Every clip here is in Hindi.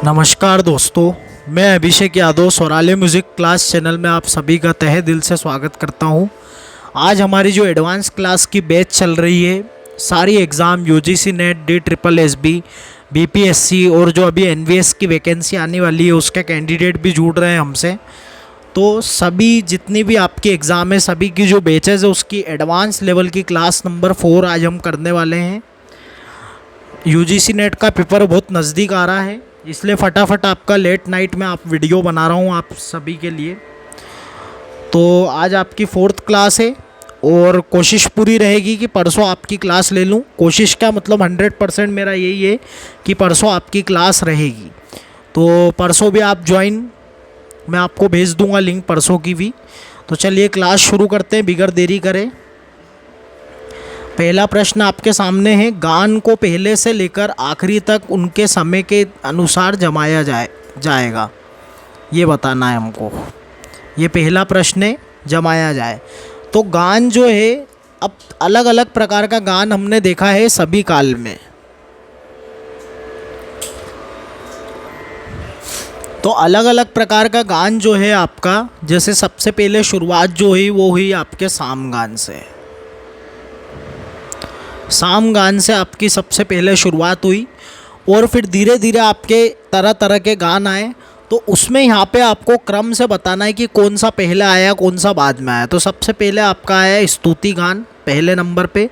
नमस्कार दोस्तों, मैं Abhishek Yadav सोराले music class channel में आप सभी का तहे दिल से स्वागत करता हूं। आज हमारी जो एडवांस क्लास की बैच चल रही है, सारी exam UGC net, DSSB, BPSC और जो अभी एनवीएस की वैकेंसी आने वाली है उसके कैंडिडेट भी जुड़ रहे हैं हमसे। तो सभी जितनी भी आपकी एग्ज़ाम है, सभी की जो बैचेज है उसकी एडवांस लेवल की क्लास नंबर 4 आज हम करने वाले हैं। यूजीसी नेट का पेपर बहुत नज़दीक आ रहा है, इसलिए फटाफट आपका लेट नाइट में आप वीडियो बना रहा हूँ आप सभी के लिए। तो आज आपकी 4th क्लास है और कोशिश पूरी रहेगी कि परसों आपकी क्लास ले लूँ। कोशिश का मतलब 100% मेरा यही है कि परसों आपकी क्लास रहेगी। तो परसों भी आप ज्वाइन, मैं आपको भेज दूँगा लिंक परसों की भी। तो चलिए क्लास शुरू करते हैं बिगर देरी करें। पहला प्रश्न आपके सामने है, गान को पहले से लेकर आखिरी तक उनके समय के अनुसार जमाया जाएगा, ये बताना है हमको। ये पहला प्रश्न है, जमाया जाए। तो गान जो है, अब अलग अलग प्रकार का गान हमने देखा है सभी काल में। तो अलग अलग प्रकार का गान जो है आपका, जैसे सबसे पहले शुरुआत जो हुई वो हुई आपके सामगान से। सामगान से आपकी सबसे पहले शुरुआत हुई और फिर धीरे धीरे आपके तरह तरह के गान आए। तो उसमें यहाँ पे आपको क्रम से बताना है कि कौन सा पहले आया कौन सा बाद में आया। तो सबसे पहले आपका आया स्तुति गान पहले नंबर पे,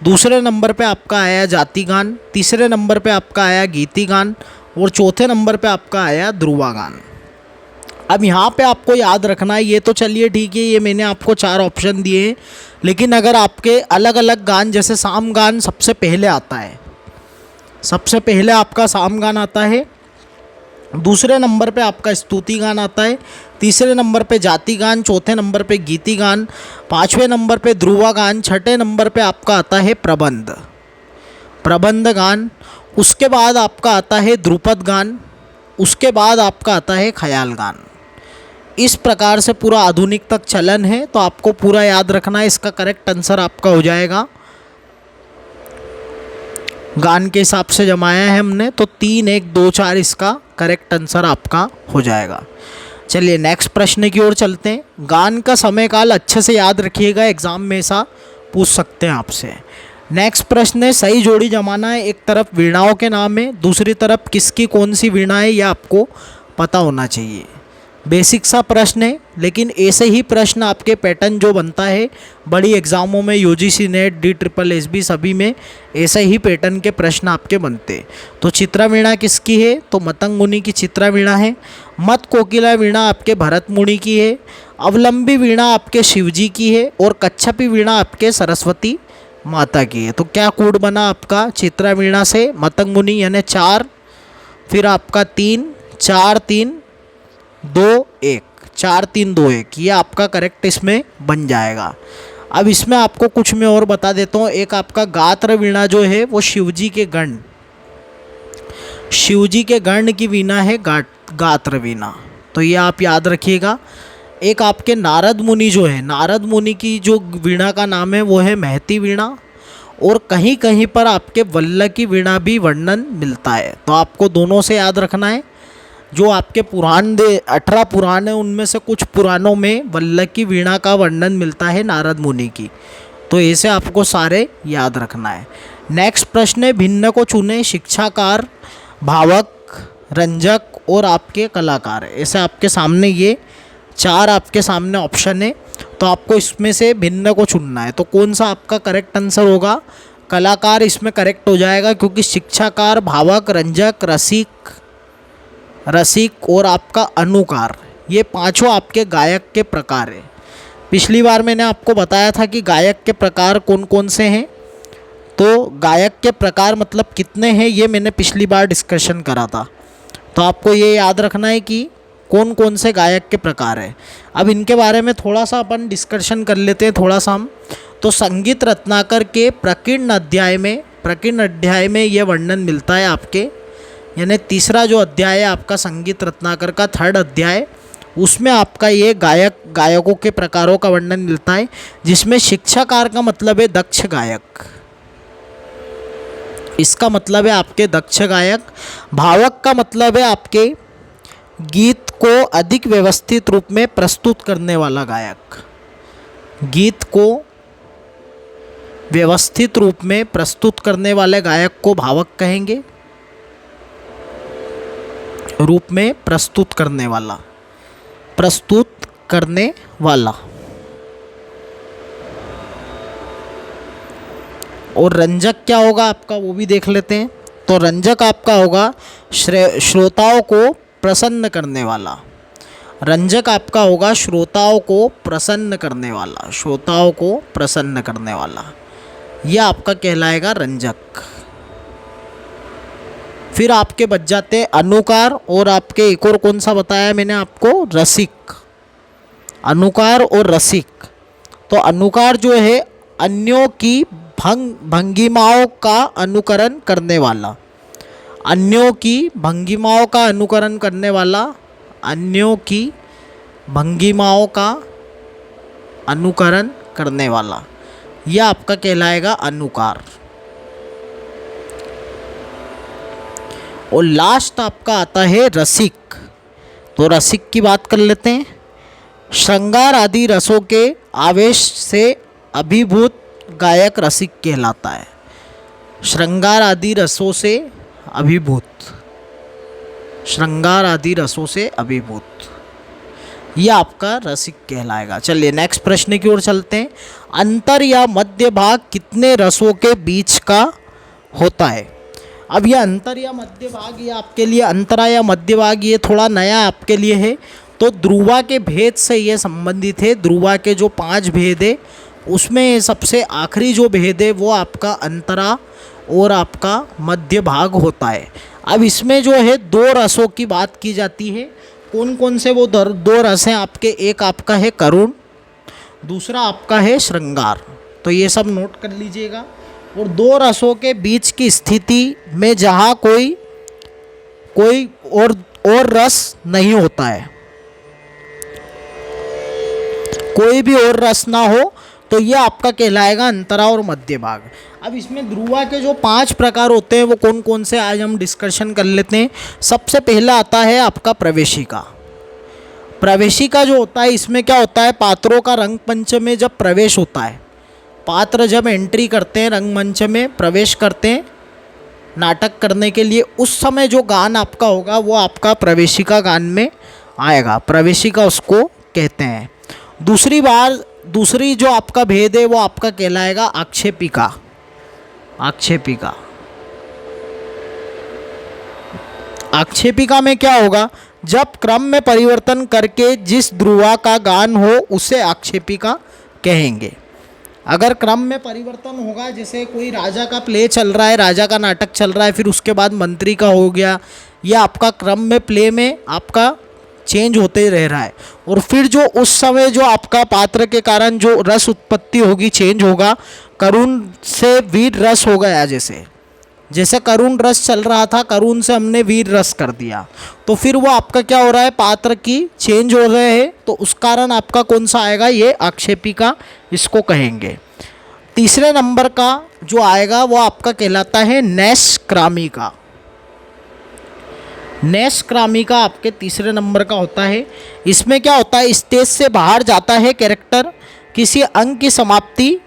दूसरे नंबर पे आपका आया जाति गान, तीसरे नंबर पे आपका आया गीति गान और चौथे नंबर पे आपका आया ध्रुवा गान। अब यहाँ पे आपको याद रखना है, ये तो चलिए ठीक है, ये मैंने आपको 4 ऑप्शन दिए हैं, लेकिन अगर आपके अलग अलग गान, जैसे साम गान सबसे पहले आता है, सबसे पहले आपका साम गान आता है, दूसरे नंबर पे आपका स्तुति गान आता है, तीसरे नंबर पे जाति गान, चौथे नंबर पे गीति गान, पाँचवें नंबर पे ध्रुवा गान, छठे नंबर पे आपका आता है प्रबंध गान, उसके बाद आपका आता है ध्रुपद गान, उसके बाद आपका आता है ख्याल गान। इस प्रकार से पूरा आधुनिक तक चलन है, तो आपको पूरा याद रखना है। इसका करेक्ट आंसर आपका हो जाएगा, गान के हिसाब से जमाया है हमने, तो 3, 1, 2, 4 इसका करेक्ट आंसर आपका हो जाएगा। चलिए नेक्स्ट प्रश्न की ओर चलते हैं। गान का समय काल अच्छे से याद रखिएगा, एग्जाम में ऐसा पूछ सकते हैं आपसे। नेक्स्ट प्रश्न है, सही जोड़ी जमाना है। एक तरफ वीणाओं के नाम है, दूसरी तरफ किसकी कौन सी वीणा है, यह आपको पता होना चाहिए। बेसिक सा प्रश्न है, लेकिन ऐसे ही प्रश्न आपके पैटर्न जो बनता है बड़ी एग्ज़ामों में, यूजीसी नेट, DSSB सभी में ऐसे ही पैटर्न के प्रश्न आपके बनते। तो चित्रा वीणा किसकी है, तो मतंग मुनि की चित्रा वीणा है। मत कोकिला वीणा आपके भरत मुनि की है। अवलंबी वीणा आपके शिवजी की है और कच्छपी वीणा आपके सरस्वती माता की है। तो क्या कोड बना आपका, चित्रा वीणा से मतंग मुनि यानी 4, फिर आपका 3, 4, 3, 2, 1, 4, 3, 2, 1, ये आपका करेक्ट इसमें बन जाएगा। अब इसमें आपको कुछ मैं और बता देता हूँ। एक आपका गात्र वीणा जो है वो शिवजी के गण की वीणा है, गात्र वीणा, तो ये आप याद रखिएगा। एक आपके नारद मुनि जो है, नारद मुनि की जो वीणा का नाम है वो है महती वीणा, और कहीं कहीं पर आपके वल्ल की वीणा भी वर्णन मिलता है। तो आपको दोनों से याद रखना है। जो आपके पुराण 18 पुराण है, उनमें से कुछ पुराणों में वल्ल की वीणा का वर्णन मिलता है नारद मुनि की। तो ऐसे आपको सारे याद रखना है। नेक्स्ट प्रश्न है, भिन्न को चुने, शिक्षाकार, भावक, रंजक और आपके कलाकार। ऐसे आपके सामने ये 4 आपके सामने ऑप्शन है, तो आपको इसमें से भिन्न को चुनना है। तो कौन सा आपका करेक्ट आंसर होगा, कलाकार इसमें करेक्ट हो जाएगा, क्योंकि शिक्षाकार, भावक, रंजक, रसिक और आपका अनुकार, ये 5 आपके गायक के प्रकार है। पिछली बार मैंने आपको बताया था कि गायक के प्रकार कौन कौन से हैं। तो गायक के प्रकार मतलब कितने हैं, ये मैंने पिछली बार डिस्कशन करा था। तो आपको ये याद रखना है कि कौन कौन से गायक के प्रकार है। अब इनके बारे में थोड़ा सा अपन डिस्कशन कर लेते हैं, थोड़ा सा हम। तो संगीत रत्नाकर के प्रकीर्ण अध्याय में ये वर्णन मिलता है आपके, यानी तीसरा जो अध्याय है आपका संगीत रत्नाकर का 3rd अध्याय, उसमें आपका ये गायकों के प्रकारों का वर्णन मिलता है, जिसमें शिक्षाकार का मतलब है दक्ष गायक। इसका मतलब है आपके दक्ष गायक। भावक का मतलब है आपके गीत को अधिक व्यवस्थित रूप में प्रस्तुत करने वाला गायक। गीत को व्यवस्थित रूप में प्रस्तुत करने वाले गायक को भावक कहेंगे। रूप में प्रस्तुत करने वाला, प्रस्तुत करने वाला। और रंजक क्या होगा आपका, वो भी देख लेते हैं। तो रंजक आपका होगा श्रोताओं को प्रसन्न करने वाला। रंजक आपका होगा श्रोताओं को प्रसन्न करने वाला, श्रोताओं को प्रसन्न करने वाला, यह आपका कहलाएगा रंजक। फिर आपके बच जाते हैं अनुकार और आपके एक और कौन सा बताया मैंने आपको, रसिक। अनुकार और रसिक। तो अनुकार जो है अन्यों की भंगिमाओं का अनुकरण करने वाला, अन्यों की भंगिमाओं का अनुकरण करने वाला, अन्यों की भंगिमाओं का अनुकरण करने वाला, यह आपका कहलाएगा अनुकार। और लास्ट आपका आता है रसिक। तो रसिक की बात कर लेते हैं। श्रृंगार आदि रसों के आवेश से अभिभूत गायक रसिक कहलाता है। श्रृंगार आदि रसों से अभिभूत, श्रृंगार आदि रसों से अभिभूत, यह आपका रसिक कहलाएगा। चलिए नेक्स्ट प्रश्न की ओर चलते हैं। अंतर या मध्य भाग कितने रसों के बीच का होता है? अब यह अंतर या मध्य भाग, ये आपके लिए अंतरा या मध्य भाग ये थोड़ा नया आपके लिए है। तो ध्रुवा के भेद से ये संबंधित है। ध्रुवा के जो 5 भेद है उसमें सबसे आखिरी जो भेद है वो आपका अंतरा और आपका मध्य भाग होता है। अब इसमें जो है 2 रसों की बात की जाती है। कौन कौन से वो 2 रस हैं आपके? एक आपका है करुण, दूसरा आपका है श्रृंगार। तो ये सब नोट कर लीजिएगा। और 2 रसों के बीच की स्थिति में जहाँ कोई और रस नहीं होता है, कोई भी और रस ना हो, तो ये आपका कहलाएगा अंतरा और मध्य भाग। अब इसमें ध्रुवा के जो 5 प्रकार होते हैं वो कौन कौन से आज हम डिस्कशन कर लेते हैं। सबसे पहला आता है आपका प्रवेशिका। प्रवेशिका जो होता है इसमें क्या होता है, पात्रों का रंगमंच में जब प्रवेश होता है, पात्र जब एंट्री करते हैं, रंगमंच में प्रवेश करते हैं नाटक करने के लिए, उस समय जो गान आपका होगा वो आपका प्रवेशिका गान में आएगा। प्रवेशिका उसको कहते हैं। दूसरी जो आपका भेद है वो आपका कहलाएगा आक्षेपिका। आक्षेपिका, आक्षेपिका में क्या होगा, जब क्रम में परिवर्तन करके जिस ध्रुवा का गान हो उसे आक्षेपिका कहेंगे। अगर क्रम में परिवर्तन होगा, जैसे कोई राजा का प्ले चल रहा है, राजा का नाटक चल रहा है, फिर उसके बाद मंत्री का हो गया, या आपका क्रम में प्ले में आपका चेंज होते रह रहा है, और फिर जो उस समय जो आपका पात्र के कारण जो रस उत्पत्ति होगी चेंज होगा, करुण से वीर रस हो गया, जैसे करुण रस चल रहा था, करुण से हमने वीर रस कर दिया, तो फिर वो आपका क्या हो रहा है, पात्र की चेंज हो रहे हैं, तो उस कारण आपका कौन सा आएगा, ये आक्षेपिका इसको कहेंगे। तीसरे नंबर का जो आएगा वो आपका कहलाता है नैष्क्रामिका। नैष्क्रामिका आपके तीसरे नंबर का होता है। इसमें क्या होता है, स्टेज से बाहर जाता है कैरेक्टर, किसी अंग की समाप्ति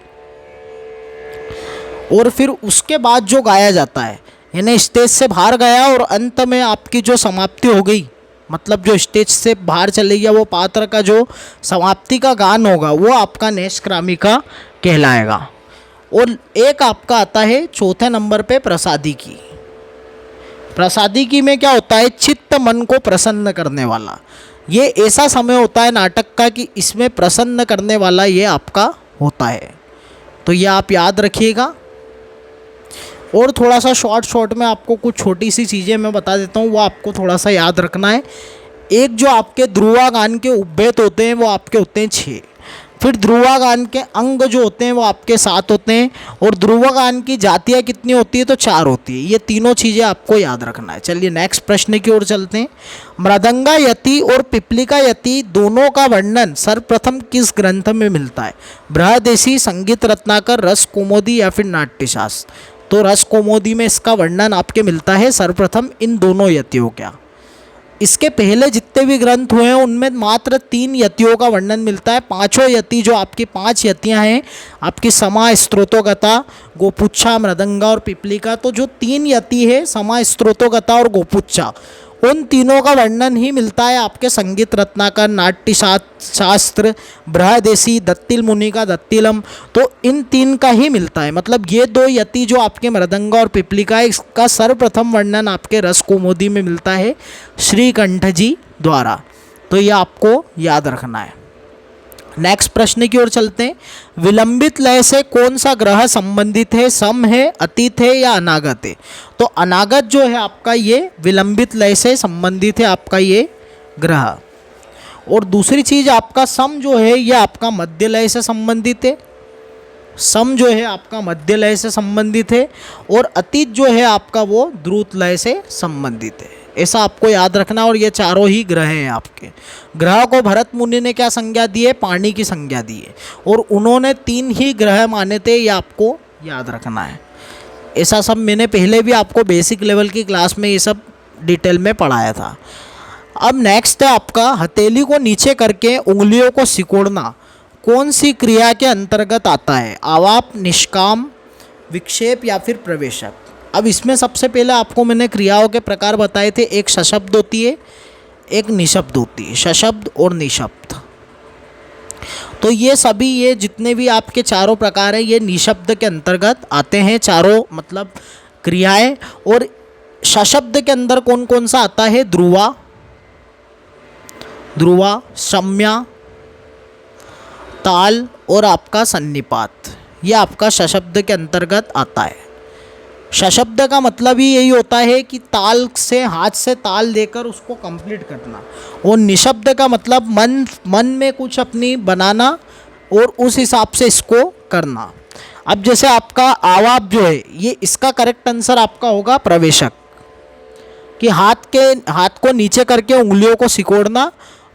और फिर उसके बाद जो गाया जाता है, यानी स्टेज से बाहर गया और अंत में आपकी जो समाप्ति हो गई, मतलब जो स्टेज से बाहर चले गया, वो पात्र का जो समाप्ति का गान होगा वो आपका नैष्क्रामिका कहलाएगा। और एक आपका आता है चौथे नंबर पे प्रसादिकी। प्रसादिकी में क्या होता है, चित्त मन को प्रसन्न करने वाला। ये ऐसा समय होता है नाटक का कि इसमें प्रसन्न करने वाला ये आपका होता है, तो ये आप याद रखिएगा। और थोड़ा सा शॉर्ट में आपको कुछ छोटी सी चीज़ें मैं बता देता हूँ, वो आपको थोड़ा सा याद रखना है। एक जो आपके ध्रुवा गान के उपभेद होते हैं वो आपके होते हैं 6, फिर ध्रुवा गान के अंग जो होते हैं वो आपके 7 होते हैं, और ध्रुवा गान की जातियाँ कितनी होती है, तो 4 होती है। ये तीनों चीज़ें आपको याद रखना है। चलिए नेक्स्ट प्रश्न की ओर चलते हैं। मृदंगा यति और पिपलिका यति दोनों का वर्णन सर्वप्रथम किस ग्रंथ में मिलता है? बृहदेशी, संगीत रत्नाकर, रस कौमुदी या फिर नाट्यशास्त्र? तो रस कौमुदी में इसका वर्णन आपके मिलता है सर्वप्रथम इन दोनों यतियों का। इसके पहले जितने भी ग्रंथ हुए हैं उनमें मात्र 3 यतियों का वर्णन मिलता है। पांचों यति जो आपकी 5 यतियां हैं आपकी समा, स्त्रोतोगता, गोपुच्छा, मृदंगा और पिपलिका, तो जो 3 यति है समा, स्त्रोतोगता और गोपुच्छा, उन तीनों का वर्णन ही मिलता है आपके संगीत रत्नाकर, नाट्य शास्त्र, बृहदेशी, दत्तिल मुनि का दत्तिलम, तो इन 3 का ही मिलता है। मतलब ये 2 यति जो आपके मृदंगा और पिपलिका है इसका सर्वप्रथम वर्णन आपके रस कौमुदी में मिलता है श्रीकंठ जी द्वारा। तो ये आपको याद रखना है। नेक्स्ट प्रश्न की ओर चलते हैं। विलंबित लय से कौन सा ग्रह संबंधित है? सम है, अतीत है या अनागत है? तो अनागत जो है आपका ये विलंबित लय से संबंधित है आपका ये ग्रह। और दूसरी चीज आपका सम जो है ये आपका मध्य लय से संबंधित है। सम जो है आपका मध्य लय से संबंधित है और अतीत जो है आपका वो द्रुत लय से संबंधित है। ऐसा आपको याद रखना। और ये चारों ही ग्रह हैं आपके। ग्रह को भरत मुनि ने क्या संज्ञा दी है? पानी की संज्ञा दी है और उन्होंने 3 ही ग्रह माने थे, ये आपको याद रखना है। ऐसा सब मैंने पहले भी आपको बेसिक लेवल की क्लास में ये सब डिटेल में पढ़ाया था। अब नेक्स्ट है आपका हथेली को नीचे करके उंगलियों को सिकोड़ना कौन सी क्रिया के अंतर्गत आता है? आवाप, निष्काम, विक्षेप या फिर प्रवेशक? अब इसमें सबसे पहले आपको मैंने क्रियाओं के प्रकार बताए थे। एक सशब्द होती है, एक निशब्द होती है, सशब्द और निशब्द। तो ये सभी ये जितने भी आपके चारों प्रकार हैं ये निशब्द के अंतर्गत आते हैं, चारों मतलब क्रियाएं। और सशब्द के अंदर कौन कौन सा आता है? ध्रुवा, ध्रुवा, सम्या, ताल और आपका सन्निपात, ये आपका सशब्द के अंतर्गत आता है। सशब्द का मतलब ही यही होता है कि ताल से, हाथ से ताल देकर उसको कंप्लीट करना। और निशब्द का मतलब मन में कुछ अपनी बनाना और उस हिसाब से इसको करना। अब जैसे आपका आवाप जो है ये इसका करेक्ट आंसर आपका होगा प्रवेशक, कि हाथ को नीचे करके उंगलियों को सिकोड़ना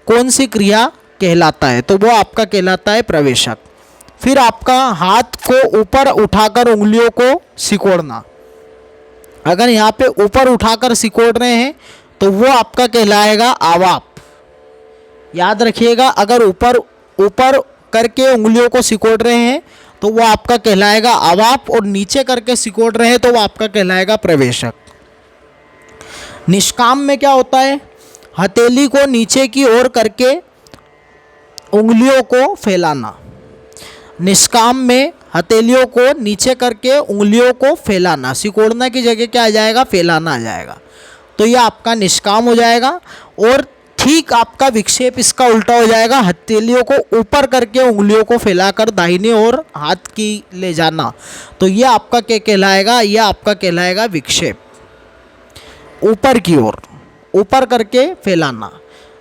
कौन सी क्रिया कहलाता है? तो वो आपका कहलाता है प्रवेशक। फिर आपका हाथ को ऊपर उठाकर उंगलियों को सिकोड़ना, अगर यहाँ पे ऊपर उठाकर सिकोड़ रहे हैं तो वो आपका कहलाएगा आवाप। याद रखिएगा, अगर ऊपर करके उंगलियों को सिकोड़ रहे हैं तो वो आपका कहलाएगा आवाप, और नीचे करके सिकोड़ रहे हैं तो वो आपका कहलाएगा प्रवेशक। निष्काम में क्या होता है? हथेली को नीचे की ओर करके उंगलियों को फैलाना। निष्काम में हथेलियों को नीचे करके उंगलियों को फैलाना, सिकोड़ना की जगह क्या आ जाएगा? फैलाना आ जाएगा। तो ये आपका निष्काम हो जाएगा। और ठीक आपका विक्षेप इसका उल्टा हो जाएगा, हथेलियों को ऊपर करके उंगलियों को फैलाकर दाहिनी ओर हाथ की ले जाना। तो ये आपका क्या कहलाएगा? ये आपका कहलाएगा विक्षेप, ऊपर की ओर, ऊपर करके फैलाना।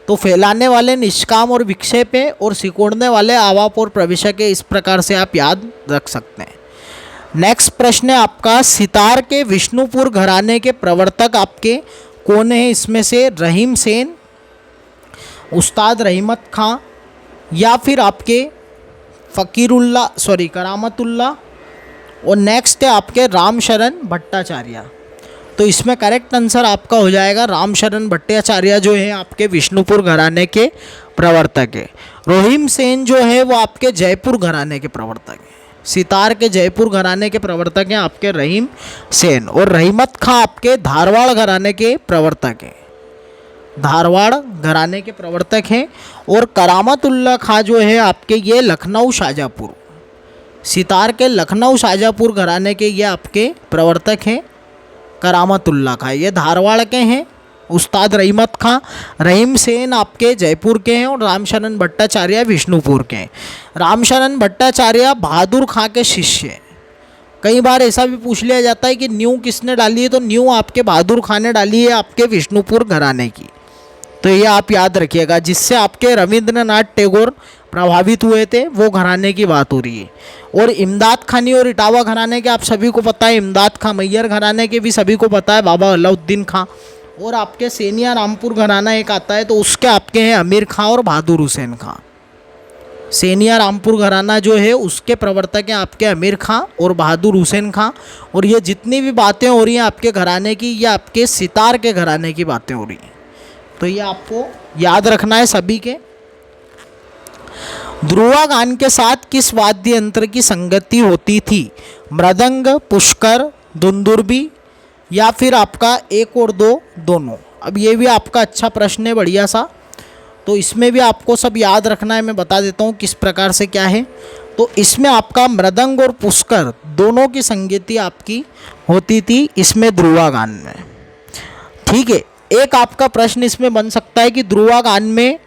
तो फैलाने वाले निष्काम और विक्षेप है और सिकोड़ने वाले आवाप और प्रवेशक है। इस प्रकार से आप याद रख सकते हैं। नेक्स्ट प्रश्न है आपका सितार के विष्णुपुर घराने के प्रवर्तक आपके कौन है? इसमें से रहीम सेन, उस्ताद रहीमत खां या फिर आपके करामतुल्ला, और नेक्स्ट है आपके रामशरण भट्टाचार्य। तो इसमें करेक्ट आंसर आपका हो जाएगा रामशरण भट्टाचार्य जो है आपके विष्णुपुर घराने के प्रवर्तक है। रहीम सेन जो है वो आपके जयपुर घराने के प्रवर्तक हैं। सितार के जयपुर घराने के प्रवर्तक हैं आपके रहीम सेन। और रहीमत खां आपके धारवाड़ घराने के प्रवर्तक हैं, धारवाड़ घराने के प्रवर्तक हैं। और करामतुल्ला खां जो है आपके ये लखनऊ शाहजहाँपुर, सितार के लखनऊ शाहजहाँपुर घराने के ये आपके प्रवर्तक हैं करामतुल्ला खां, ये धारवाड़ के हैं। उस्ताद रहीमत खां, रहीम सेन आपके जयपुर के हैं और रामशरण भट्टाचार्य विष्णुपुर के हैं। रामशरण भट्टाचार्य बहादुर खां के शिष्य हैं। कई बार ऐसा भी पूछ लिया जाता है कि न्यू किसने डाली है? तो न्यू आपके बहादुर खां ने डाली है आपके विष्णुपुर घराने की। तो ये आप याद रखिएगा। जिससे आपके रविंद्रनाथ टैगोर प्रभावित हुए थे वो घराने की बात हो रही है। और इमदाद खानी और इटावा घराने के आप सभी को पता है, इमदाद खां मैयर घराने के भी सभी को पता है, बाबा अलाउद्दीन खां। और आपके सेनिया रामपुर घराना एक आता है तो उसके आपके हैं अमीर खां और बहादुर हुसैन खां। सेनिया रामपुर घराना जो है उसके प्रवर्तक हैं आपके अमीर खां और बहादुर हुसैन खां। और ये जितनी भी बातें हो रही हैं आपके घराने की, ये आपके सितार के घराने की बातें हो रही हैं, तो ये आपको याद रखना है सभी के। ध्रुवा गान के साथ किस वाद्य यंत्र की संगति होती थी? मृदंग, पुष्कर, दुंदुर्बी या फिर आपका एक और दो दोनों। अब ये भी आपका अच्छा प्रश्न है, बढ़िया सा, तो इसमें भी आपको सब याद रखना है। मैं बता देता हूँ किस प्रकार से क्या है। तो इसमें आपका मृदंग और पुष्कर दोनों की संगति आपकी होती थी इसमें ध्रुवा गान में। ठीक है, एक आपका प्रश्न इसमें बन सकता है कि ध्रुवा गान में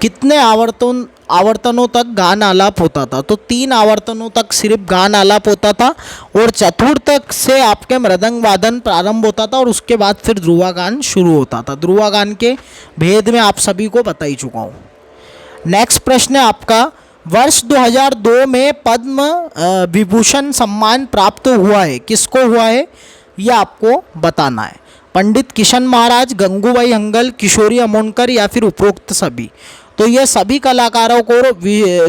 कितने आवर्तनों तक गान आलाप होता था? तो 3 आवर्तनों तक सिर्फ गान आलाप होता था और चतुर्थ से आपके मृदंग वादन प्रारंभ होता था और उसके बाद फिर ध्रुवा गान शुरू होता था। ध्रुवा गान के भेद में आप सभी को बता ही चुका हूँ। नेक्स्ट प्रश्न है आपका, वर्ष 2002 में पद्म विभूषण सम्मान प्राप्त हुआ है, किसको हुआ है ये आपको बताना है। पंडित किशन महाराज, गंगूबाई हंगल, किशोरी अमोनकर या फिर उपरोक्त सभी। तो ये सभी कलाकारों को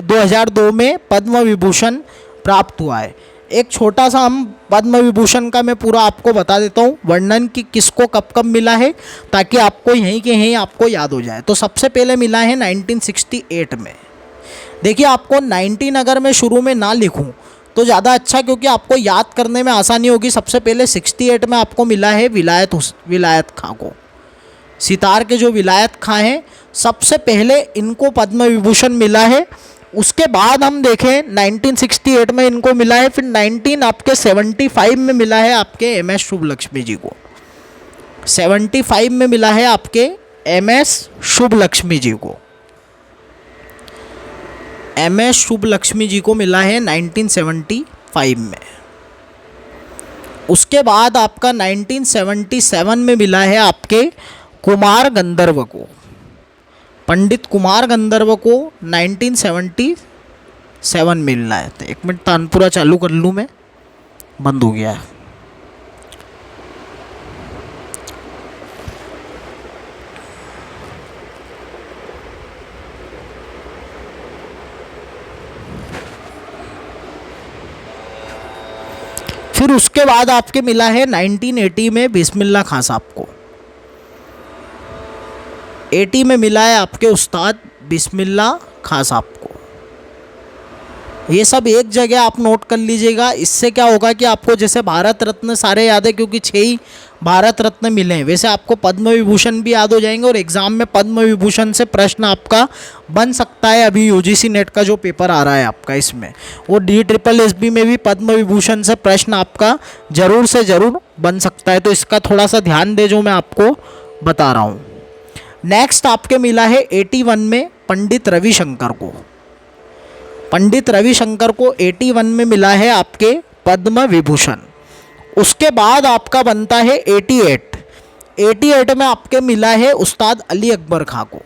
2002 में पद्म विभूषण प्राप्त हुआ है। एक छोटा सा हम पद्म विभूषण का मैं पूरा आपको बता देता हूँ वर्णन कि किसको कब कब मिला है, ताकि आपको यहीं के यहीं आपको याद हो जाए। तो सबसे पहले मिला है 1968 में। देखिए, आपको 19 अगर मैं शुरू में ना लिखूँ तो ज़्यादा अच्छा, क्योंकि आपको याद करने में आसानी होगी। सबसे पहले 68 में आपको मिला है विलायत खां को। सितार के जो विलायत खां हैं सबसे पहले इनको पद्म विभूषण मिला है। उसके बाद हम देखें 1968 में इनको मिला है, फिर 1975 में मिला है आपके MS शुभलक्ष्मी जी को। 75 में मिला है आपके MS शुभलक्ष्मी जी को। MS शुभलक्ष्मी जी को मिला है 1975 में। उसके बाद आपका 1977 में मिला है आपके कुमार गंधर्व को। पंडित कुमार गंधर्व को 1977 मिलना है। तो 1 मिनट तानपुरा चालू कर लूँ मैं, बंद हो गया है। फिर उसके बाद आपके मिला है 1980 में बिस्मिल्लाह खां साहब को। 80 में मिला है आपके उस्ताद बिस्मिल्लाह खां साहब को। ये सब एक जगह आप नोट कर लीजिएगा। इससे क्या होगा कि आपको जैसे भारत रत्न सारे याद है, क्योंकि 6 ही भारत रत्न मिले हैं, वैसे आपको पद्म विभूषण भी याद हो जाएंगे और एग्ज़ाम में पद्म विभूषण से प्रश्न आपका बन सकता है। अभी UGC नेट का जो पेपर आ रहा है आपका, इसमें और DSSB में भी पद्म विभूषण से प्रश्न आपका ज़रूर से ज़रूर बन सकता है। तो इसका थोड़ा सा ध्यान दे जो मैं आपको बता रहा हूँ। नेक्स्ट आपके मिला है 81 में पंडित रविशंकर को। पंडित रविशंकर को 81 में मिला है आपके पद्म विभूषण। उसके बाद आपका बनता है 88 में आपके मिला है उस्ताद अली अकबर खां को।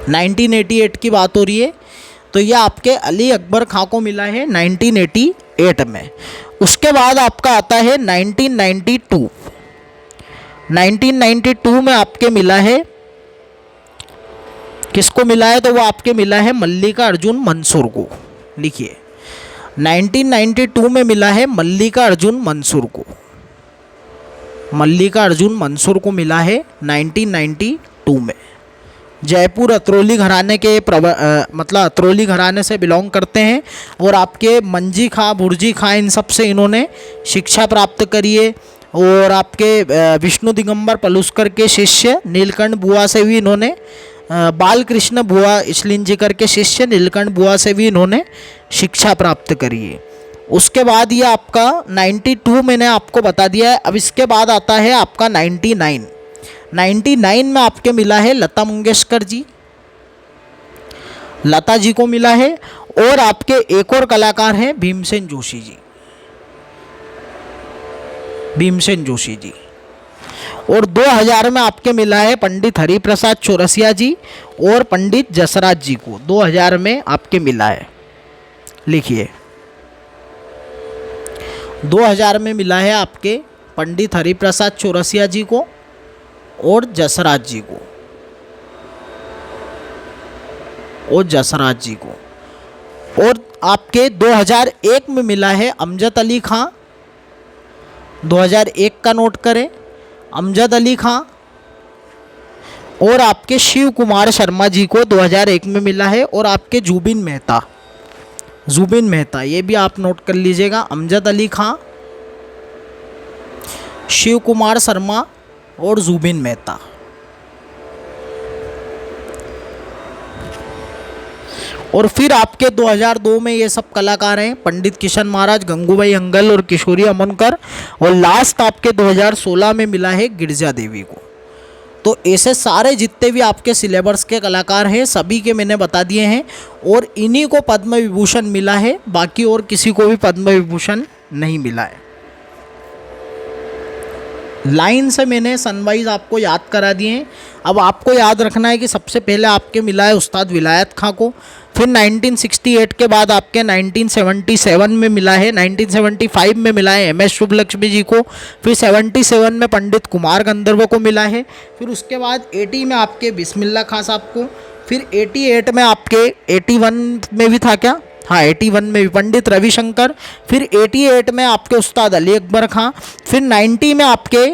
1988 की बात हो रही है, तो ये आपके अली अकबर खां को मिला है 1988 में। उसके बाद आपका आता है 1992 में आपके मिला है, किसको मिला है? तो वो आपके मिला है मल्लिका अर्जुन मंसूर को। लिखिए, 1992 में मिला है मल्लिका अर्जुन मंसूर को। मल्लिका अर्जुन मंसूर को मिला है 1992 में। जयपुर अतरौली घराने के मतलब अतरौली घराने से बिलोंग करते हैं और आपके मंजी खां, बुर्जी खां, इन सब से इन्होंने शिक्षा प्राप्त करी है। और आपके विष्णु दिगंबर पलुस्कर के शिष्य नीलकंठ बुआ से भी इन्होंने, बालकृष्ण बुआ इचलिंजीकर के शिष्य नीलकंठ बुआ से भी इन्होंने शिक्षा प्राप्त करी है। उसके बाद ये आपका 92 मैंने आपको बता दिया है। अब इसके बाद आता है आपका 99 में आपके मिला है लता मंगेशकर जी, लता जी को मिला है। और आपके एक और कलाकार हैं भीमसेन जोशी जी, भीमसेन जोशी जी। और 2000 में आपके मिला है पंडित हरिप्रसाद चौरसिया जी और पंडित जसराज जी को। 2000 में आपके मिला है। लिखिए, 2000 में मिला है आपके पंडित हरिप्रसाद चौरसिया जी को और जसराज जी को। और जसराज जी को। और आपके 2001 में मिला है अमजद अली खां, 2001 का नोट करें, अमजद अली खां। और आपके शिव कुमार शर्मा जी को 2001 में मिला है। और आपके जुबिन मेहता ये भी आप नोट कर लीजिएगा, अमजद अली खां, शिव कुमार शर्मा और जुबिन मेहता। और फिर आपके 2002 में ये सब कलाकार हैं, पंडित किशन महाराज, गंगूबाई हंगल और किशोरी अमनकर। और लास्ट आपके 2016 में मिला है गिरजा देवी को। तो ऐसे सारे जितने भी आपके सिलेबस के कलाकार हैं सभी के मैंने बता दिए हैं। और इन्हीं को पद्म विभूषण मिला है, बाकी और किसी को भी पद्म विभूषण नहीं मिला है। लाइन से मैंने सनवाइज आपको याद करा दिए हैं। अब आपको याद रखना है कि सबसे पहले आपके मिला है उस्ताद विलायत खां को, फिर 1968 के बाद आपके 1977 में मिला है, 1975 में मिला है MS शुभलक्ष्मी जी को, फिर 77 में पंडित कुमार गंधर्व को मिला है, फिर उसके बाद 80 में आपके बिस्मिल्लाह खां साहब को, फिर 88 में आपके 81 में भी था क्या, हाँ 81 में भी पंडित रविशंकर, फिर 88 में आपके उस्ताद अली अकबर खां, फिर 90 में आपके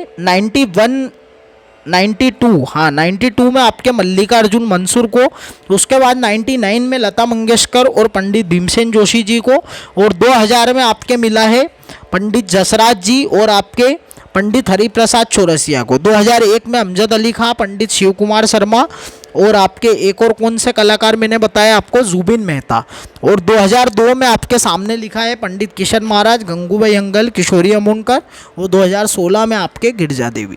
92 में आपके मल्लिकार्जुन मंसूर को, उसके बाद 99 में लता मंगेशकर और पंडित भीमसेन जोशी जी को, और 2000 में आपके मिला है पंडित जसराज जी और आपके पंडित हरिप्रसाद चौरसिया को। 2001 में अमजद अली खां, पंडित शिव कुमार शर्मा और आपके एक और कौन से कलाकार मैंने बताया आपको, जुबिन मेहता। और 2002 में आपके सामने लिखा है पंडित किशन महाराज, गंगूबाई हंगल, किशोरी अमोनकर। और 2016 में आपके गिरजा देवी।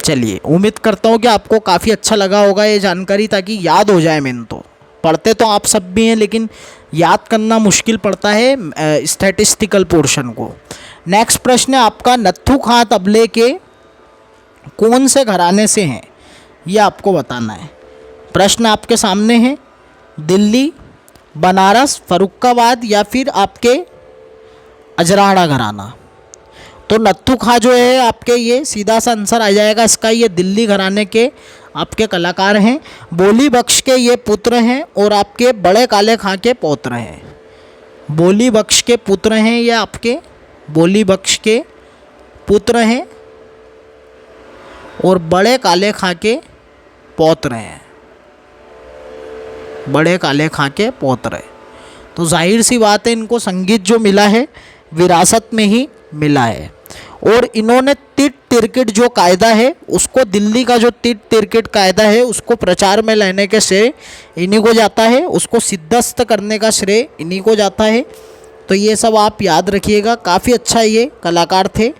चलिए, उम्मीद करता हूँ कि आपको काफ़ी अच्छा लगा होगा ये जानकारी, ताकि याद हो जाए। मैंने तो पढ़ते तो आप सब भी हैं, लेकिन याद करना मुश्किल पड़ता है स्टैटिस्टिकल पोर्शन को। नेक्स्ट प्रश्न है आपका, नत्थू खां तबले के कौन से घराने से हैं, ये आपको बताना है। प्रश्न आपके सामने है, दिल्ली, बनारस, फर्रुखाबाद या फिर आपके अजराड़ा घराना। तो नत्थू खां जो है आपके, ये सीधा सा आंसर आ जाएगा इसका, ये दिल्ली घराने के आपके कलाकार हैं। बोली बख्श के ये पुत्र हैं और आपके बड़े काले खां के पौत्र हैं। बोली बख्श के पुत्र हैं, ये आपके बोली बख्श के पुत्र हैं और बड़े काले खां के पौत्र हैं। बड़े काले खां के पौत्र हैं। तो जाहिर सी बात है, इनको संगीत जो मिला है विरासत में ही मिला है। और इन्होंने तिट तिरकिट जो कायदा है उसको, दिल्ली का जो तिट तिरकिट कायदा है उसको प्रचार में लाने के श्रेय इन्हीं को जाता है, उसको सिद्धस्त करने का श्रेय इन्हीं को जाता है। तो ये सब आप याद रखिएगा। काफ़ी अच्छा ये कलाकार थे।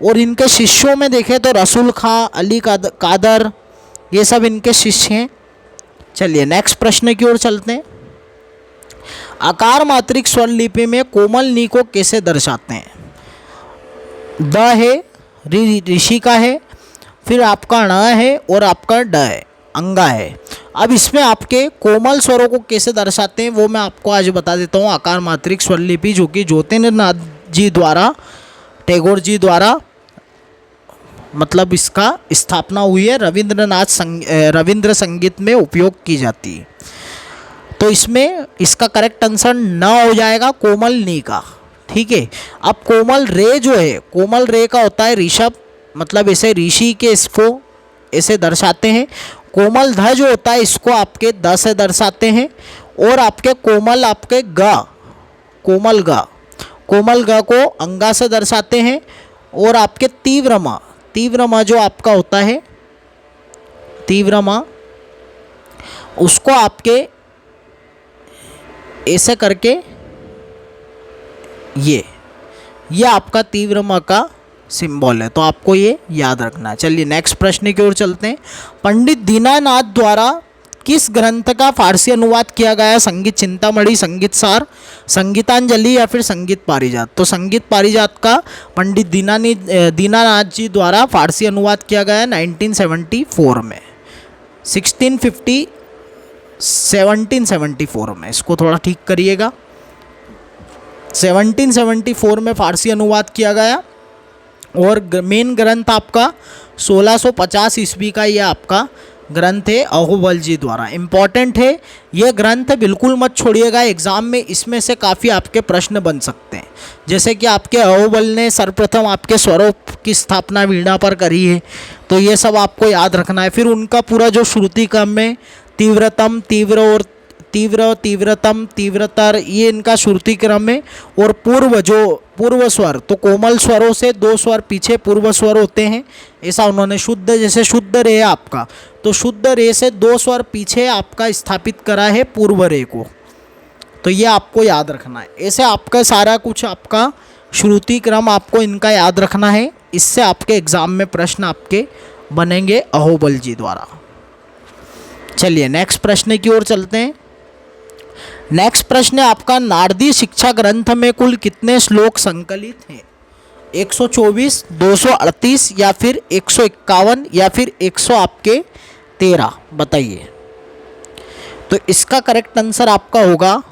और इनके शिष्यों में देखें तो रसूल खां, अली कादर, ये सब इनके शिष्य हैं। चलिए नेक्स्ट प्रश्न की ओर चलते हैं। आकार मात्रिक स्वर लिपि में कोमल नी को कैसे दर्शाते हैं? द है, ऋषि का है, फिर आपका ण है और आपका ड है, अंगा है। अब इसमें आपके कोमल स्वरों को कैसे दर्शाते हैं वो मैं आपको आज बता देता हूँ। आकार मात्रिक स्वर लिपि जो कि ज्योतिर्नाथ जी द्वारा, टैगोर जी द्वारा मतलब इसका स्थापना हुई है, रविंद्र संगीत में उपयोग की जाती है। तो इसमें इसका करेक्ट आंसर न हो जाएगा कोमल नी का। ठीक है। अब कोमल रे जो है, कोमल रे का होता है ऋषभ, मतलब ऐसे ऋषि के इसको ऐसे दर्शाते हैं। कोमल ध जो होता है इसको आपके द से दर्शाते हैं। और आपके कोमल आपके ग, कोमल ग, कोमल ग को अंगा से दर्शाते हैं। और आपके तीव्र म, तीव्र म जो आपका होता है, तीव्र म, उसको आपके ऐसे करके ये आपका तीव्र म का सिंबल है। तो आपको ये याद रखना है। चलिए नेक्स्ट प्रश्न की ओर चलते हैं। पंडित दीनानाथ द्वारा किस ग्रंथ का फारसी अनुवाद किया गया? संगीत चिंतामणि, संगीत सार, संगीतांजलि या फिर संगीत पारिजात? तो संगीत पारिजात का पंडित दीनानाथ जी द्वारा फारसी अनुवाद किया गया 1974 में, 1774 में। इसको थोड़ा ठीक करिएगा। 1774 में फारसी अनुवाद किया गया। और मेन ग्रंथ आपका 1650 ईस्वी का ये आपका ग्रंथ है अहोबल जी द्वारा। इम्पॉर्टेंट है ये ग्रंथ, बिल्कुल मत छोड़िएगा, एग्जाम में इसमें से काफ़ी आपके प्रश्न बन सकते हैं। जैसे कि आपके अहोबल ने सर्वप्रथम आपके स्वरों की स्थापना वीणा पर करी है, तो ये सब आपको याद रखना है। फिर उनका पूरा जो श्रुति क्रम में तीव्रतम, तीव्र और तीव्र, तीव्रतम, तीव्रतर, ये इनका श्रुति क्रम है। और पूर्व स्वर, तो कोमल स्वरों से 2 स्वर पीछे पूर्व स्वर होते हैं, ऐसा उन्होंने शुद्ध, जैसे शुद्ध रे है आपका, तो शुद्ध रे से 2 स्वर पीछे आपका स्थापित करा है पूर्व रे को, तो ये आपको याद रखना है। ऐसे आपका सारा कुछ आपका श्रुति क्रम आपको इनका याद रखना है, इससे आपके एग्जाम में प्रश्न आपके बनेंगे अहोबल जी द्वारा। चलिए नेक्स्ट प्रश्न की ओर चलते हैं। नेक्स्ट प्रश्न है आपका, नारदी शिक्षा ग्रंथ में कुल कितने श्लोक संकलित हैं? 124, 238 या फिर 151 या फिर 100 आपके 13, बताइए। तो इसका करेक्ट आंसर आपका होगा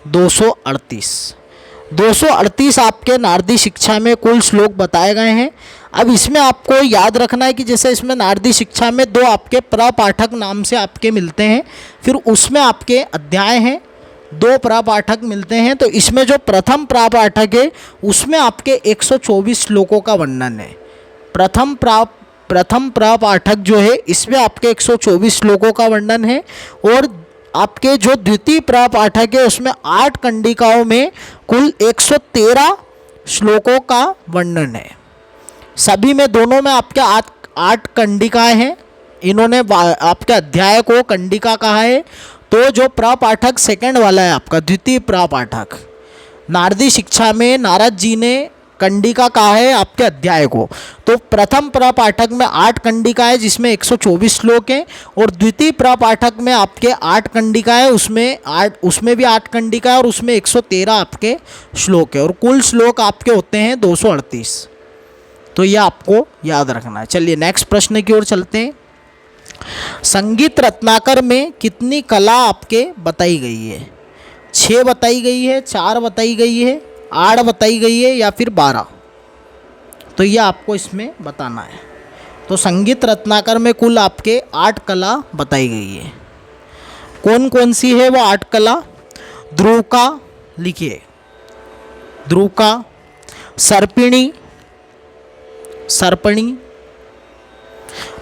238। 238 आपके नारदी शिक्षा में कुल श्लोक बताए गए हैं। अब इसमें आपको याद रखना है कि जैसे इसमें नारदी शिक्षा में 2 आपके प्रपाठक नाम से आपके मिलते हैं, फिर उसमें आपके अध्याय हैं, 2 प्रपाठक मिलते हैं। तो इसमें जो प्रथम प्रपाठक है उसमें आपके 124 श्लोकों का वर्णन है। प्रथम प्रपाठक जो है इसमें आपके 124 श्लोकों का वर्णन है। और आपके जो द्वितीय प्रपाठक है उसमें 8 कंडिकाओं में कुल 113 श्लोकों का वर्णन है। सभी में, दोनों में आपके 8 कंडिकाएँ हैं। इन्होंने आपके अध्याय को कंडिका कहा है। तो जो प्रपाठक सेकंड वाला है आपका द्वितीय प्रपाठक, नारदी शिक्षा में नारद जी ने कंडिका कहा है आपके अध्याय को। तो प्रथम प्रपाठक में 8 कंडिका है जिसमें 124 श्लोक हैं, और द्वितीय प्रपाठक में आपके 8 कंडिका है, उसमें भी 8 कंडिका है और उसमें 113 आपके श्लोक है, और कुल श्लोक आपके होते हैं 238। तो ये आपको याद रखना है। चलिए नेक्स्ट प्रश्न की ओर चलते हैं। संगीत रत्नाकर में कितनी कला आपके बताई गई है? 6 बताई गई है, 4 बताई गई है, 8 बताई गई है या फिर 12? तो ये आपको इसमें बताना है। तो संगीत रत्नाकर में कुल आपके 8 कला बताई गई है। कौन कौन सी है वो 8 कला? ध्रुव का, लिखिए, ध्रुव का, सर्पिणी,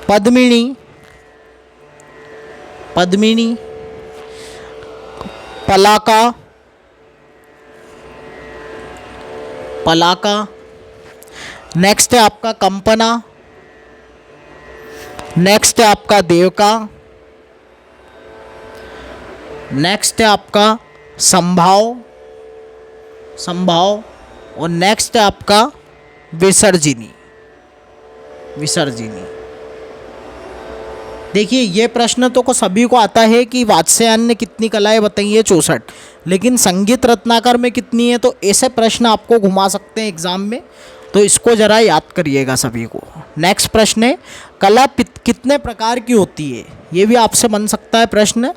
पद्मिनी, पलाका, नेक्स्ट है आपका कंपना, नेक्स्ट है आपका देवका, नेक्स्ट है आपका संभाव, और नेक्स्ट है आपका विसर्जिनी। देखिए ये प्रश्न तो को सभी को आता है कि वात्स्यायन ने कितनी कलाएं बताई है, 64, लेकिन संगीत रत्नाकर में कितनी है? तो ऐसे प्रश्न आपको घुमा सकते हैं एग्जाम में, तो इसको ज़रा याद करिएगा सभी को। नेक्स्ट प्रश्न है, कला कितने प्रकार की होती है? ये भी आपसे बन सकता है प्रश्न।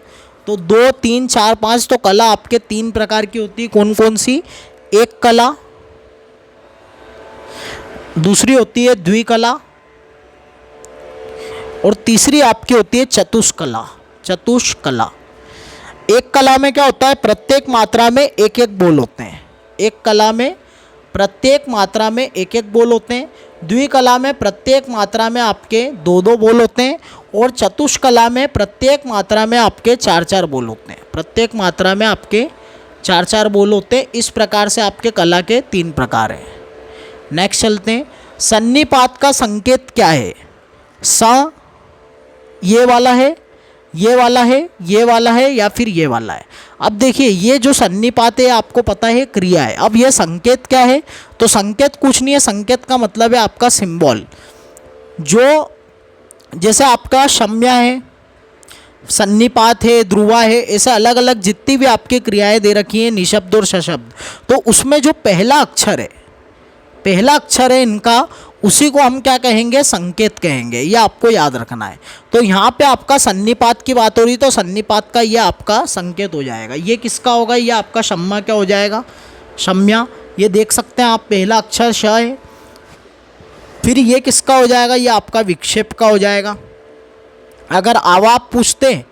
तो 2, 3, 4, 5, तो कला आपके 3 प्रकार की होती है। कौन कौन सी? एक कला, दूसरी होती है द्विकला, और तीसरी आपकी होती है चतुष्कला। एक कला में क्या होता है? प्रत्येक मात्रा में एक एक बोल होते हैं। एक कला में प्रत्येक मात्रा में एक एक बोल होते हैं। द्विकला में प्रत्येक मात्रा में आपके 2-2 बोल होते हैं, और चतुष्कला में प्रत्येक मात्रा में आपके 4-4 बोल होते हैं। प्रत्येक मात्रा में आपके 4-4 बोल होते हैं। इस प्रकार से आपके कला के 3 प्रकार हैं। नेक्स्ट चलते हैं। सन्निपात का संकेत क्या है? स, ये वाला है, ये वाला है, ये वाला है या फिर ये वाला है? अब देखिए ये जो सन्निपात है आपको पता है क्रिया है। अब ये संकेत क्या है? तो संकेत कुछ नहीं है, संकेत का मतलब है आपका सिंबल। जो जैसे आपका शम्या है, सन्निपात है, ध्रुवा है, ऐसे अलग अलग जितनी भी आपकी क्रियाएं दे रखी हैं निशब्द और सशब्द, तो उसमें जो पहला अक्षर है इनका, उसी को हम क्या कहेंगे? संकेत कहेंगे। ये आपको याद रखना है। तो यहाँ पे आपका सन्निपात की बात हो रही, तो सन्निपात का ये आपका संकेत हो जाएगा। ये किसका होगा? ये आपका शम्या क्या हो जाएगा? शम्या। ये देख सकते हैं आप, पहला अक्षर श है। फिर ये किसका हो जाएगा? ये आपका विक्षेप का हो जाएगा। अगर आवाप पूछते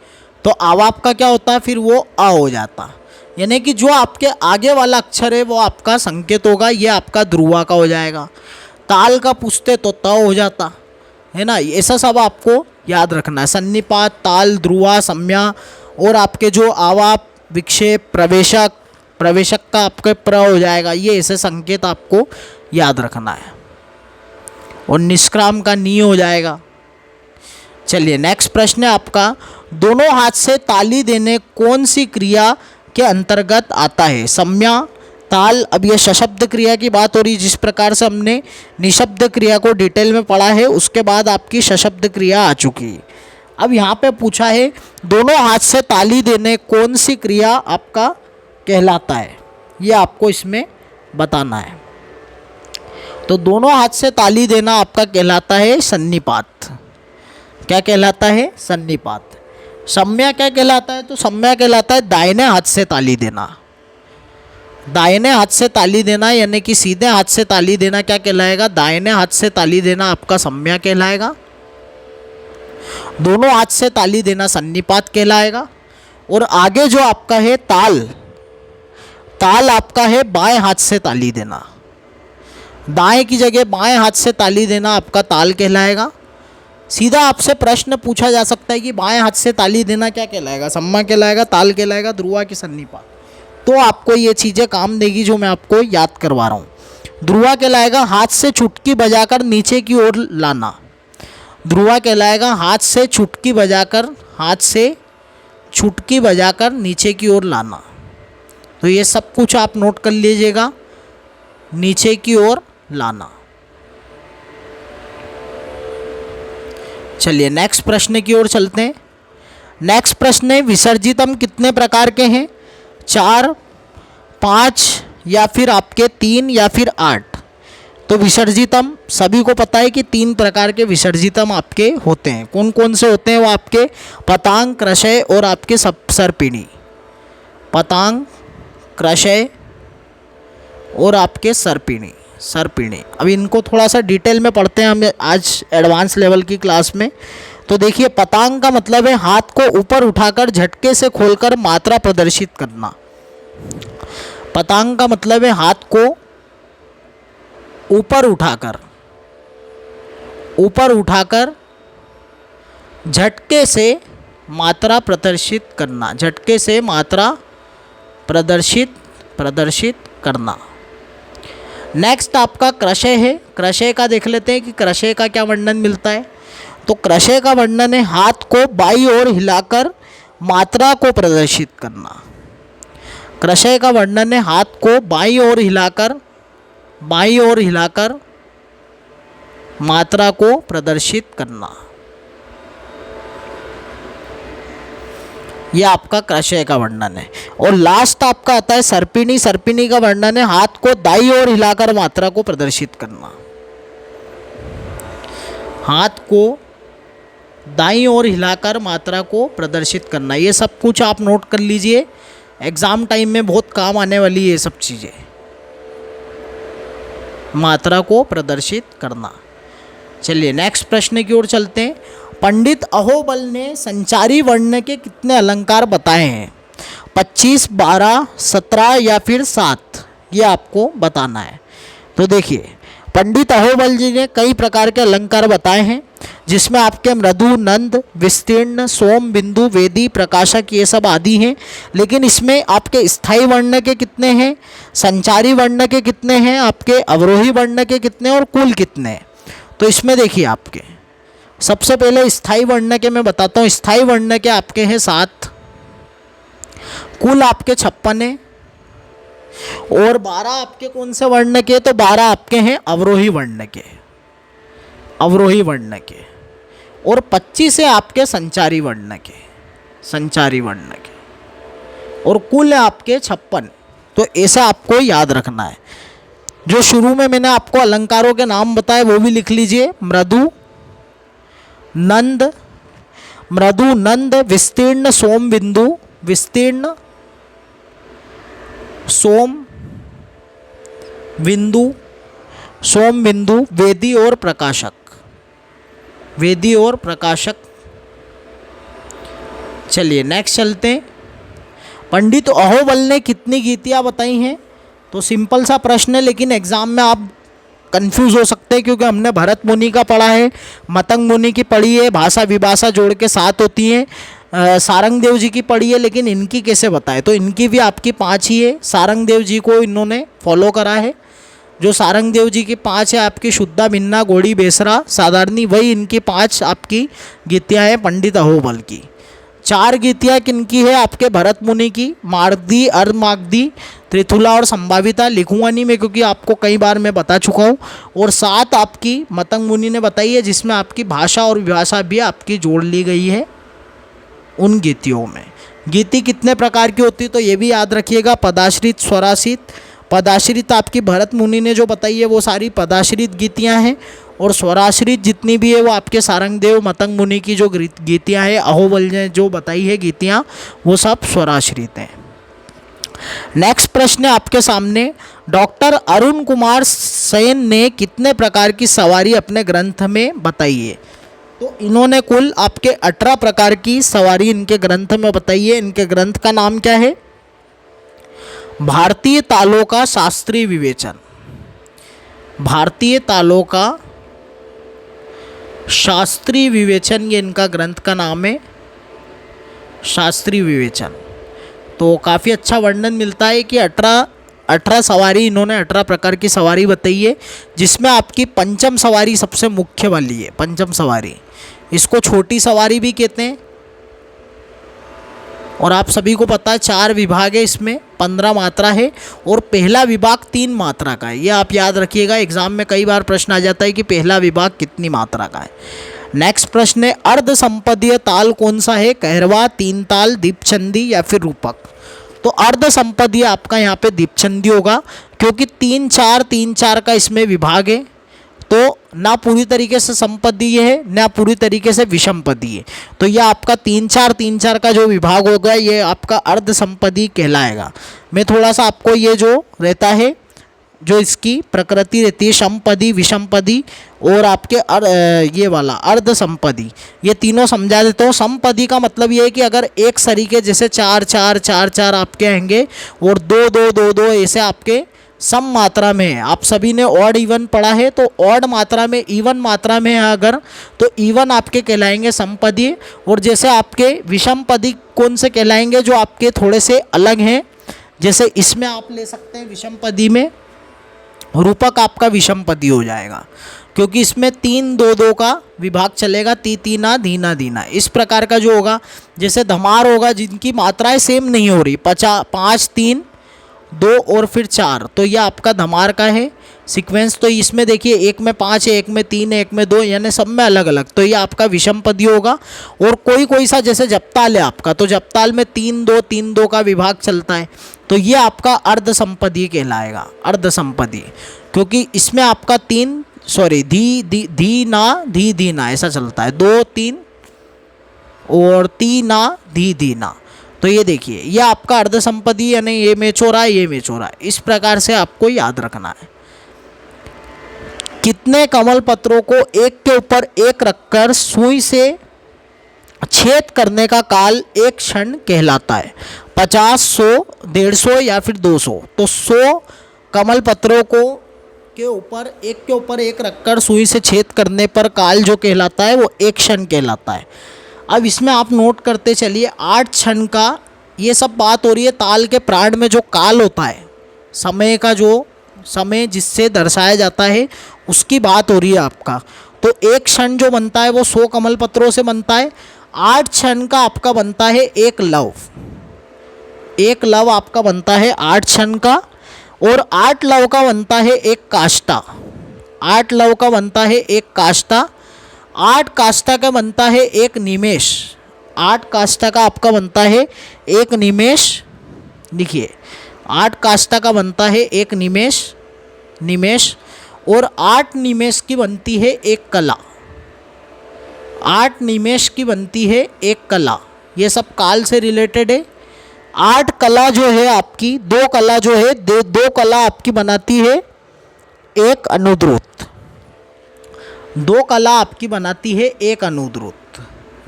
तो आवाप का क्या होता है, फिर वो अ हो जाता। यानी कि जो आपके आगे वाला अक्षर है वो आपका संकेत होगा, ये आपका ध्रुवा का हो जाएगा। ताल का पूछते तो त हो जाता है ना। ऐसा सब आपको याद रखना है। सन्निपात, ताल, ध्रुवा, सम्या और आपके जो आवाप, विक्षेप, प्रवेशक, प्रवेशक का आपके प्र हो जाएगा। ये ऐसे संकेत आपको याद रखना है। और निष्क्राम का नी हो जाएगा। चलिए नेक्स्ट प्रश्न है आपका, दोनों हाथ से ताली देने कौन सी क्रिया के अंतर्गत आता है? सम्या, ताल। अब ये सशब्द क्रिया की बात हो रही है, जिस प्रकार से हमने निशब्द क्रिया को डिटेल में पढ़ा है उसके बाद आपकी सशब्द क्रिया आ चुकी है। अब यहाँ पे पूछा है दोनों हाथ से ताली देने कौन सी क्रिया आपका कहलाता है, ये आपको इसमें बताना है। तो दोनों हाथ से ताली देना आपका कहलाता है सन्निपात। क्या कहलाता है? सन्निपात। सम्या क्या कहलाता है? तो सम्या कहलाता है दाहिने हाथ से ताली देना। दाहिने हाथ से ताली देना यानी कि सीधे हाथ से ताली देना क्या कहलाएगा? दाहिने हाथ से ताली देना आपका सम्या कहलाएगा। दोनों हाथ से ताली देना सन्निपात कहलाएगा। और आगे जो आपका है ताल, ताल आपका है बाएं हाथ से ताली देना। दाएं की जगह बाएं हाथ से ताली देना आपका ताल कहलाएगा। सीधा आपसे प्रश्न पूछा जा सकता है कि बाएं हाथ से ताली देना क्या कहलाएगा? सम्मा कहलाएगा, ताल कहलाएगा, ध्रुवा की सन्निपात। तो आपको ये चीज़ें काम देगी जो मैं आपको याद करवा रहा हूँ। ध्रुवा कहलाएगा हाथ से चुटकी बजाकर नीचे की ओर लाना। ध्रुवा कहलाएगा हाथ से चुटकी बजाकर, हाथ से चुटकी बजाकर नीचे की ओर लाना। तो ये सब कुछ आप नोट कर लीजिएगा, नीचे की ओर लाना। चलिए नेक्स्ट प्रश्न की ओर चलते हैं। नेक्स्ट प्रश्न है विसर्जितम कितने प्रकार के हैं? 4, 5 या फिर आपके 3 या फिर 8। तो विसर्जितम सभी को पता है कि 3 प्रकार के विसर्जितम आपके होते हैं। कौन कौन से होते हैं? वो आपके पतांग, क्रशय और आपके सर्पिणी। पतांग, क्रशय और आपके सर्पिणी। अब इनको थोड़ा सा डिटेल में पढ़ते हैं हम आज एडवांस लेवल की क्लास में। तो देखिए, पतांग का मतलब है हाथ को ऊपर उठाकर झटके से खोलकर मात्रा प्रदर्शित करना। पतांग का मतलब है हाथ को ऊपर उठाकर झटके से मात्रा प्रदर्शित करना। झटके से मात्रा प्रदर्शित करना। नेक्स्ट आपका क्रशय है। क्रशय का देख लेते हैं कि क्रशय का क्या वर्णन मिलता है। तो क्रशय का वर्णन है हाथ को बाईं ओर हिलाकर मात्रा को प्रदर्शित करना। क्रशय का वर्णन है हाथ को बाईं ओर हिलाकर मात्रा को प्रदर्शित करना। यह आपका क्रशय का वर्णन है। और लास्ट आपका आता है सर्पिणी। सर्पिणी का वर्णन है हाथ को दाईं ओर हिलाकर मात्रा को प्रदर्शित करना। हाथ को दाईं ओर हिलाकर मात्रा को प्रदर्शित करना। ये सब कुछ आप नोट कर लीजिए, एग्जाम टाइम में बहुत काम आने वाली है ये सब चीज़ें। मात्रा को प्रदर्शित करना। चलिए नेक्स्ट प्रश्न की ओर चलते हैं। पंडित अहोबल ने संचारी वर्ण के कितने अलंकार बताए हैं? 25, 12, 17 या फिर 7? ये आपको बताना है। तो देखिए, पंडित अहोबल जी ने कई प्रकार के अलंकार बताए हैं, जिसमें आपके मृदु, नंद, विस्तीर्ण, सोम, बिंदु, वेदी, प्रकाशक ये सब आदि हैं। लेकिन इसमें आपके स्थायी वर्ण के कितने हैं, संचारी वर्ण के कितने हैं, आपके अवरोही वर्ण के कितने और कुल कितने हैं? तो इसमें देखिए, आपके सबसे पहले स्थायी वर्ण के मैं बताता हूँ। स्थायी वर्ण के आपके हैं 7, कुल आपके 56 है। और 12 आपके कौन से वर्ण के? तो 12 आपके हैं अवरोही वर्ण के। और 25 है आपके संचारी वर्ण के। और कुल है आपके 56। तो ऐसा आपको याद रखना है। जो शुरू में मैंने आपको अलंकारों के नाम बताए वो भी लिख लीजिए। मृदु, नंद, विस्तीर्ण, सोम, बिंदु, विस्तीर्ण, सोम बिंदु, वेदी और प्रकाशक। चलिए नेक्स्ट चलते हैं। पंडित अहोबल ने कितनी गीतियाँ बताई हैं? तो सिंपल सा प्रश्न है, लेकिन एग्जाम में आप कंफ्यूज हो सकते हैं क्योंकि हमने भरत मुनि का पढ़ा है, मतंग मुनि की पढ़ी है, भाषा विभाषा जोड़ के 7 होती हैं, सारंग देव जी की पढ़ी है, लेकिन इनकी कैसे बताए? तो इनकी भी आपकी 5 ही है। सारंग देव जी को इन्होंने फॉलो करा है। जो सारंग देव जी की 5 है आपकी शुद्धा, भिन्ना, गोड़ी, बेसरा, साधारणी, वही इनकी 5 आपकी गीतियाँ हैं पंडित अहोबल की। 4 गीतियाँ किनकी है? आपके भरत मुनि की, मागधी, अर्धमागधी, त्रिथुला और संभाविता। लिखूंगा नहीं मैं क्योंकि आपको कई बार मैं बता चुका हूँ। और 7 आपकी मतंग मुनि ने बताई है, जिसमें आपकी भाषा और विभाषा भी आपकी जोड़ ली गई है उन गीतियों में। गीति कितने प्रकार की होती है? तो ये भी याद रखिएगा, पदाश्रित, स्वराश्रित। पदाश्रित आपकी भरत मुनि ने जो बताई है वो सारी पदाश्रित गीतियाँ हैं, और स्वराश्रित जितनी भी है वो आपके सारंगदेव, मतंग मुनि की जो गीतियाँ हैं, अहोबल ने जो बताई है गीतियाँ, वो सब स्वराश्रित हैं। नेक्स्ट प्रश्न है आपके सामने, डॉक्टर अरुण कुमार सेन ने कितने प्रकार की सवारी अपने ग्रंथ में बताई है? तो इन्होंने कुल आपके 18 प्रकार की सवारी इनके ग्रंथ में बताई है। इनके ग्रंथ का नाम क्या है? भारतीय तालों का शास्त्रीय विवेचन। भारतीय तालों का शास्त्रीय विवेचन, ये इनका ग्रंथ का नाम है, शास्त्रीय विवेचन। तो काफ़ी अच्छा वर्णन मिलता है कि 18 सवारी, इन्होंने 18 प्रकार की सवारी बताई है, जिसमें आपकी पंचम सवारी सबसे मुख्य वाली है। पंचम सवारी, इसको छोटी सवारी भी कहते हैं। और आप सभी को पता है 4 विभाग है इसमें, 15 मात्रा है, और पहला विभाग 3 मात्रा का है। ये आप याद रखिएगा, एग्जाम में कई बार प्रश्न आ जाता है कि पहला विभाग कितनी मात्रा का है। नेक्स्ट प्रश्न है, अर्ध संपदीय ताल कौन सा है? कहरवा, 3 ताल, दीपचंदी या फिर रूपक? तो अर्ध संपदीय आपका यहाँ पे दीपचंदी होगा, क्योंकि 3-4 का इसमें विभाग है। तो ना पूरी तरीके से संपदीय है, ना पूरी तरीके से विषमपदीय है। तो यह आपका 3-4 का जो विभाग होगा, ये आपका अर्ध संपदीय कहलाएगा। मैं थोड़ा सा आपको ये जो रहता है, जो इसकी प्रकृति रहती है, समपदी, विषमपदी और आपके ये वाला अर्ध संपदी, ये तीनों समझा देता हूँ। समपदी का मतलब ये है कि अगर एक सरीके जैसे 4-4 आपके आएंगे और 2-2 ऐसे आपके सम मात्रा में है। आप सभी ने ऑड इवन पढ़ा है, तो ऑड मात्रा में, इवन मात्रा में है अगर, तो इवन आपके कहलाएंगे समपदी। और जैसे आपके विषमपदी कौन से कहलाएंगे? जो आपके थोड़े से अलग हैं, जैसे इसमें आप ले सकते हैं विषमपदी में रूपक आपका विषमपदी हो जाएगा, क्योंकि इसमें 3-2 का विभाग चलेगा, तीना धीना धीना। इस प्रकार का जो होगा, जैसे धमार होगा, जिनकी मात्राएं सेम नहीं हो रही, 5-3-2 और फिर 4, तो यह आपका धमार का है सीक्वेंस। तो इसमें देखिए, एक में 5 है, एक में 3 है, एक में 2, यानी सब में अलग अलग, तो ये आपका विषमपदी होगा। और कोई सा जैसे जपताल है आपका, तो जपताल में 3-2 का विभाग चलता है, तो ये आपका अर्ध संपदी कहलाएगा, अर्ध संपदी, क्योंकि इसमें आपका धी ना ऐसा चलता है, 2-3 और तीना धी ना। तो ये देखिए, ये आपका अर्ध संपदी, यानी ये मेचोरा है, ये मेचोरा है। इस प्रकार से आपको याद रखना है। कितने कमल पत्रों को एक के ऊपर एक रखकर सुई से छेद करने का काल एक क्षण कहलाता है? 50, 100, 150 या फिर 200? तो 100 कमल पत्रों को के ऊपर एक रखकर सुई से छेद करने पर काल जो कहलाता है वो एक क्षण कहलाता है। अब इसमें आप नोट करते चलिए, 8 क्षण का ये सब बात हो रही है। ताल के प्राण में जो काल होता है, समय का जो समय जिससे दर्शाया जाता है, उसकी बात हो रही है आपका। तो एक क्षण जो बनता है वो 100 कमल पत्रों से बनता है। 8 क्षण का आपका बनता है एक लव। एक लव आपका बनता है 8 क्षण का, और 8 लव का बनता है एक काष्ठा। 8 लव का बनता है एक काष्ठा। 8 काष्ठा का बनता है एक निमेष। 8 काष्ठा का आपका बनता है एक निमेष। देखिए, 8 काष्ठा का बनता है एक निमेष, और 8 निमेष की बनती है एक कला। 8 निमेष की बनती है एक कला। ये सब काल से रिलेटेड है। 8 कला जो है आपकी, 2 कला जो है, 2 कला आपकी बनाती है एक अनुद्रुत। 2 कला आपकी बनाती है एक अनुद्रुत,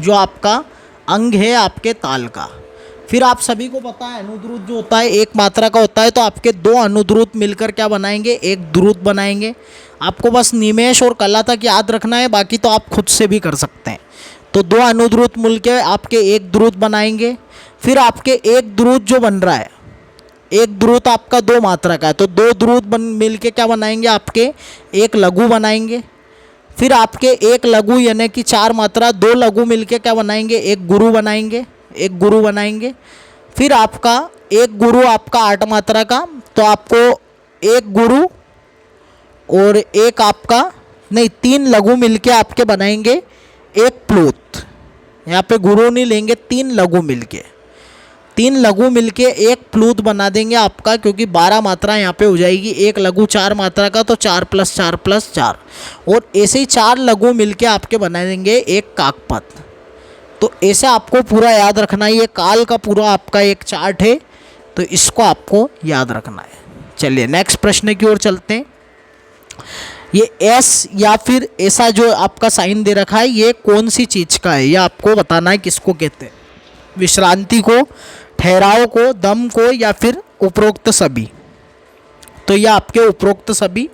जो आपका अंग है आपके ताल का। फिर आप सभी को पता है अनुद्रुत जो होता है एक मात्रा का होता है, तो आपके दो अनुद्रुत मिलकर क्या बनाएंगे, एक द्रुत बनाएंगे। आपको बस निमेष और कला तक याद रखना है, बाकी तो आप खुद से भी कर सकते हैं। तो दो अनुद्रुत मिल के आपके एक द्रुत बनाएंगे। फिर आपके एक द्रुत जो बन रहा है, एक द्रुत आपका दो मात्रा का है, तो दो द्रुत मिल के क्या बनाएंगे, आपके एक लघु बनाएंगे। फिर आपके एक लघु यानी कि चार मात्रा, दो लघु मिलके क्या बनाएंगे, एक गुरु बनाएंगे, एक गुरु बनाएंगे। फिर आपका एक गुरु आपका आठ मात्रा का, तो आपको एक गुरु और एक आपका नहीं तीन लघु मिलके आपके बनाएंगे एक प्लूत। यहाँ पे गुरु नहीं लेंगे, तीन लघु मिलके, तीन लघु मिलके एक प्लूत बना देंगे आपका, क्योंकि 12 मात्रा यहाँ पे हो जाएगी। एक लघु चार मात्रा का, तो 4 + 4 + 4, और ऐसे ही चार लघु मिलके आपके बना देंगे एक काकपद। तो ऐसे आपको पूरा याद रखना है, ये काल का पूरा आपका एक चार्ट है, तो इसको आपको याद रखना है। चलिए नेक्स्ट प्रश्न की ओर चलते हैं। ये एस या फिर ऐसा जो आपका साइन दे रखा है, ये कौन सी चीज़ का है, ये आपको बताना है किसको कहते हैं। विश्रांति को, ठहराव को, दम को, या फिर उपरोक्त सभी। तो ये आपके उपरोक्त सभी।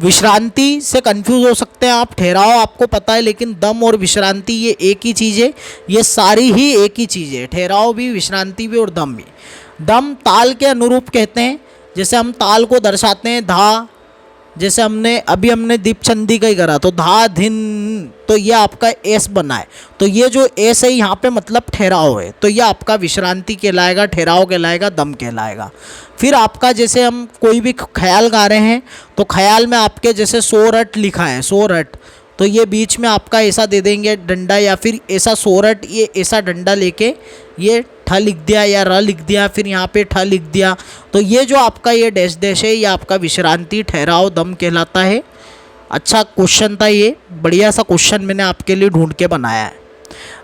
विश्रांति से कंफ्यूज हो सकते हैं आप, ठहराव आपको पता है, लेकिन दम और विश्रांति ये एक ही चीज़ है, ये सारी ही एक ही चीज़ है, ठहराव भी, विश्रांति भी और दम भी। दम ताल के अनुरूप कहते हैं, जैसे हम ताल को दर्शाते हैं धा, जैसे हमने दीपचंदी का ही करा, तो धा धिन, तो ये आपका एस बना है, तो ये जो एस है यहाँ पे मतलब ठहराव है, तो ये आपका विश्रांति कहलाएगा, ठहराव कहलाएगा, दम कहलाएगा। फिर आपका जैसे हम कोई भी ख्याल गा रहे हैं, तो ख्याल में आपके जैसे सोरठ लिखा है, सोरठ, तो ये बीच में आपका ऐसा दे देंगे डंडा, या फिर ऐसा सोरठ, ये ऐसा डंडा लेके ये ठ लिख दिया या र लिख दिया, फिर यहाँ पे ठ लिख दिया, तो ये जो आपका ये डैश डैश है, ये आपका विश्रांति, ठहराव, दम कहलाता है। अच्छा क्वेश्चन था ये, बढ़िया सा क्वेश्चन मैंने आपके लिए ढूंढ के बनाया है।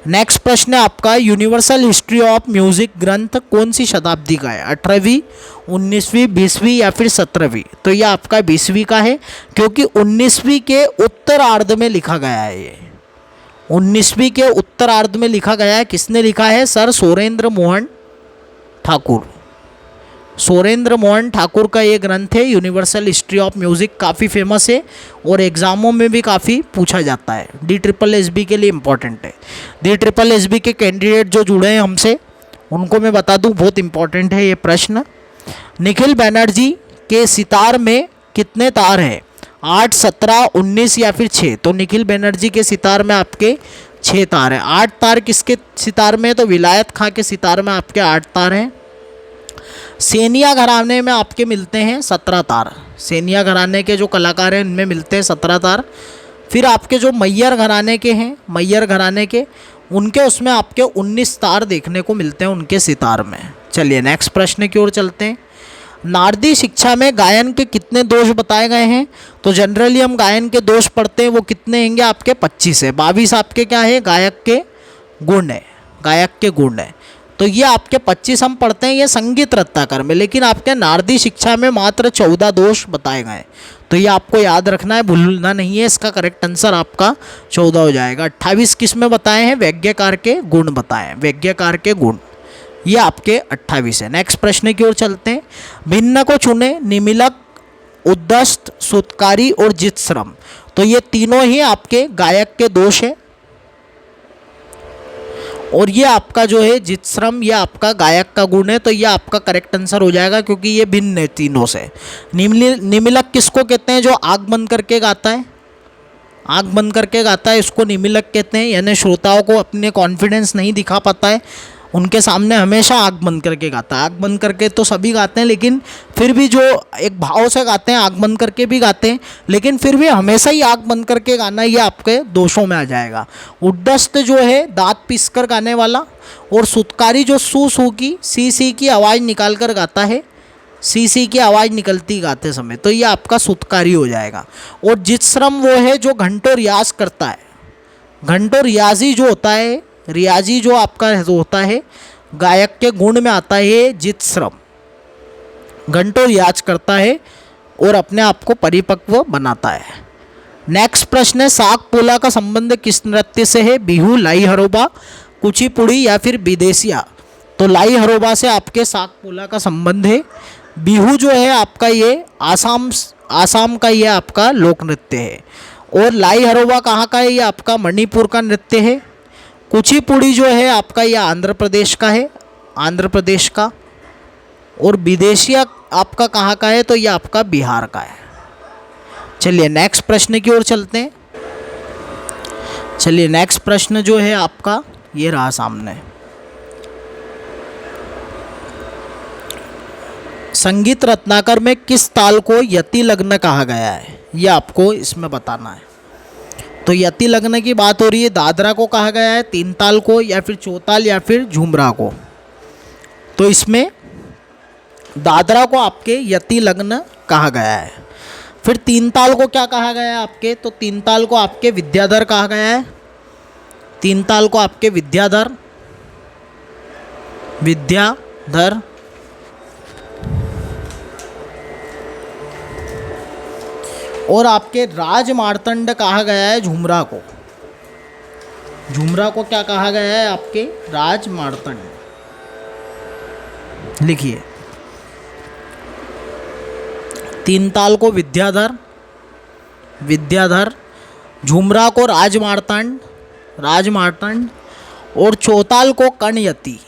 नेक्स्ट प्रश्न है आपका, यूनिवर्सल हिस्ट्री ऑफ म्यूजिक ग्रंथ कौन सी शताब्दी का है, 18वीं, 19वीं, 20वीं या फिर 17वीं। तो ये आपका 20वीं का है, क्योंकि 19वीं के उत्तरार्ध में लिखा गया है। ये 19वीं के उत्तरार्ध में लिखा गया है। किसने लिखा है, सर सोरेंद्र मोहन ठाकुर। सोरेंद्र मोहन ठाकुर का ये ग्रंथ है यूनिवर्सल हिस्ट्री ऑफ म्यूज़िक, काफ़ी फेमस है और एग्ज़ामों में भी काफ़ी पूछा जाता है। DSSB के लिए इम्पॉर्टेंट है। DSSB के कैंडिडेट जो जुड़े हैं हमसे, उनको मैं बता दूं बहुत इम्पॉर्टेंट है ये प्रश्न। निखिल बनर्जी के सितार में कितने तार हैं, 8, 17, 19 या फिर 6। तो निखिल बनर्जी के सितार में आपके 6 तार हैं। 8 तार किसके सितार में, तो विलायत खां के सितार में आपके 8 तार हैं। सेनिया घराने में आपके मिलते हैं 17 तार। सेनिया घराने के जो कलाकार हैं इनमें मिलते हैं 17 तार। फिर आपके जो मैयर घराने के हैं, मैयर घराने के, उनके उसमें आपके 19 तार देखने को मिलते हैं उनके सितार में। चलिए नेक्स्ट प्रश्न की ओर चलते हैं। नारदी शिक्षा में गायन के कितने दोष बताए गए हैं, तो जनरली हम गायन के दोष पढ़ते हैं, वो कितने होंगे आपके 25 है। 22 आपके क्या है, गायक के गुण है, गायक के गुण है। तो ये आपके 25 हम पढ़ते हैं ये संगीत रत्नाकर में, लेकिन आपके नारदी शिक्षा में मात्र 14 दोष बताए गए। तो ये आपको याद रखना है, भूलना नहीं है। इसका करेक्ट आंसर आपका 14 हो जाएगा। 28 किस में बताए हैं, वैज्ञकार के गुण बताए हैं, वैज्ञकार के गुण, ये आपके 28 है। नेक्स्ट प्रश्न की ओर चलते हैं। भिन्न को चुने, निमिलक, उद्दस्त, सुत्कारी और जितश्रम। तो ये तीनों ही आपके गायक के दोष है, और ये आपका जो है जितश्रम, ये आपका गायक का गुण है। तो ये आपका करेक्ट आंसर हो जाएगा, क्योंकि ये भिन्न है तीनों से। निमिलक किसको कहते हैं, जो आँख बंद करके गाता है, आँख बंद करके गाता है, इसको निमिलक कहते हैं। यानी श्रोताओं को अपने कॉन्फिडेंस नहीं दिखा पाता है, उनके सामने हमेशा आँख बंद करके गाता है। आँख बंद करके तो सभी गाते हैं, लेकिन फिर भी जो एक भाव से गाते हैं, आँख बंद करके भी गाते हैं, लेकिन फिर भी हमेशा ही आँख बंद करके गाना, ये आपके दोषों में आ जाएगा। उद्दस्त जो है दांत पीसकर गाने वाला, और सुत्कारी जो सू की सी की आवाज़ निकाल कर गाता है, सी की आवाज़ निकलती गाते समय, तो ये आपका सुत्कारी हो जाएगा। और जितश्रम वो है जो घंटों रियाज करता है, घंटों रियाजी जो होता है, रियाजी जो आपका होता है, गायक के गुण में आता है जितश्रम, घंटों रियाज करता है और अपने आप को परिपक्व बनाता है। नेक्स्ट प्रश्न है, साग पोला का संबंध किस नृत्य से है, बिहू, लाई हरोबा, कुचिपुड़ी या फिर विदेशिया। तो लाई हरोबा से आपके सागपोला का संबंध है। बिहू जो है आपका ये आसाम का ये आपका लोक नृत्य है। और लाई हरोबा कहाँ का है? ये आपका मणिपुर का नृत्य है। कुचिपुड़ी जो है आपका ये आंध्र प्रदेश का है, आंध्र प्रदेश का। और विदेशिया आपका कहाँ का है? तो ये आपका बिहार का है। चलिए नेक्स्ट प्रश्न की ओर चलते हैं। चलिए नेक्स्ट प्रश्न जो है आपका ये रहा सामने। संगीत रत्नाकर में किस ताल को यति लग्न कहा गया है? ये आपको इसमें बताना है। तो यति लग्न की बात हो रही है, दादरा को कहा गया है, तीन ताल को, या फिर चौताल, या फिर झुमरा को। तो इसमें दादरा को आपके यति लग्न कहा गया है। फिर तीन ताल को क्या कहा गया है आपके? तो तीन ताल को आपके विद्याधर कहा गया है। तीन ताल को आपके विद्याधर और आपके राज मार्तंड कहा गया है झुमरा को। झुमरा को क्या कहा गया है? आपके राज मार्तंड। लिखिए, तीन ताल को विद्याधर, झुमरा को राज मार्तंड, और चौताल को कणयति,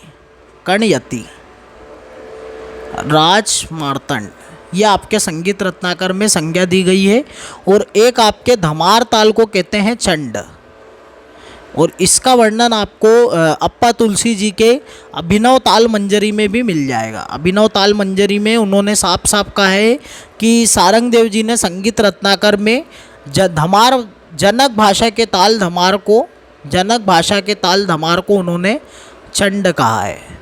राज मार्तंड। ये आपके संगीत रत्नाकर में संज्ञा दी गई है। और एक आपके धमार ताल को कहते हैं चंड। और इसका वर्णन आपको अप्पा तुलसी जी के अभिनव ताल मंजरी में भी मिल जाएगा। अभिनव ताल मंजरी में उन्होंने साफ साफ कहा है कि सारंग देव जी ने संगीत रत्नाकर में जनक भाषा के ताल धमार को उन्होंने चंड कहा है।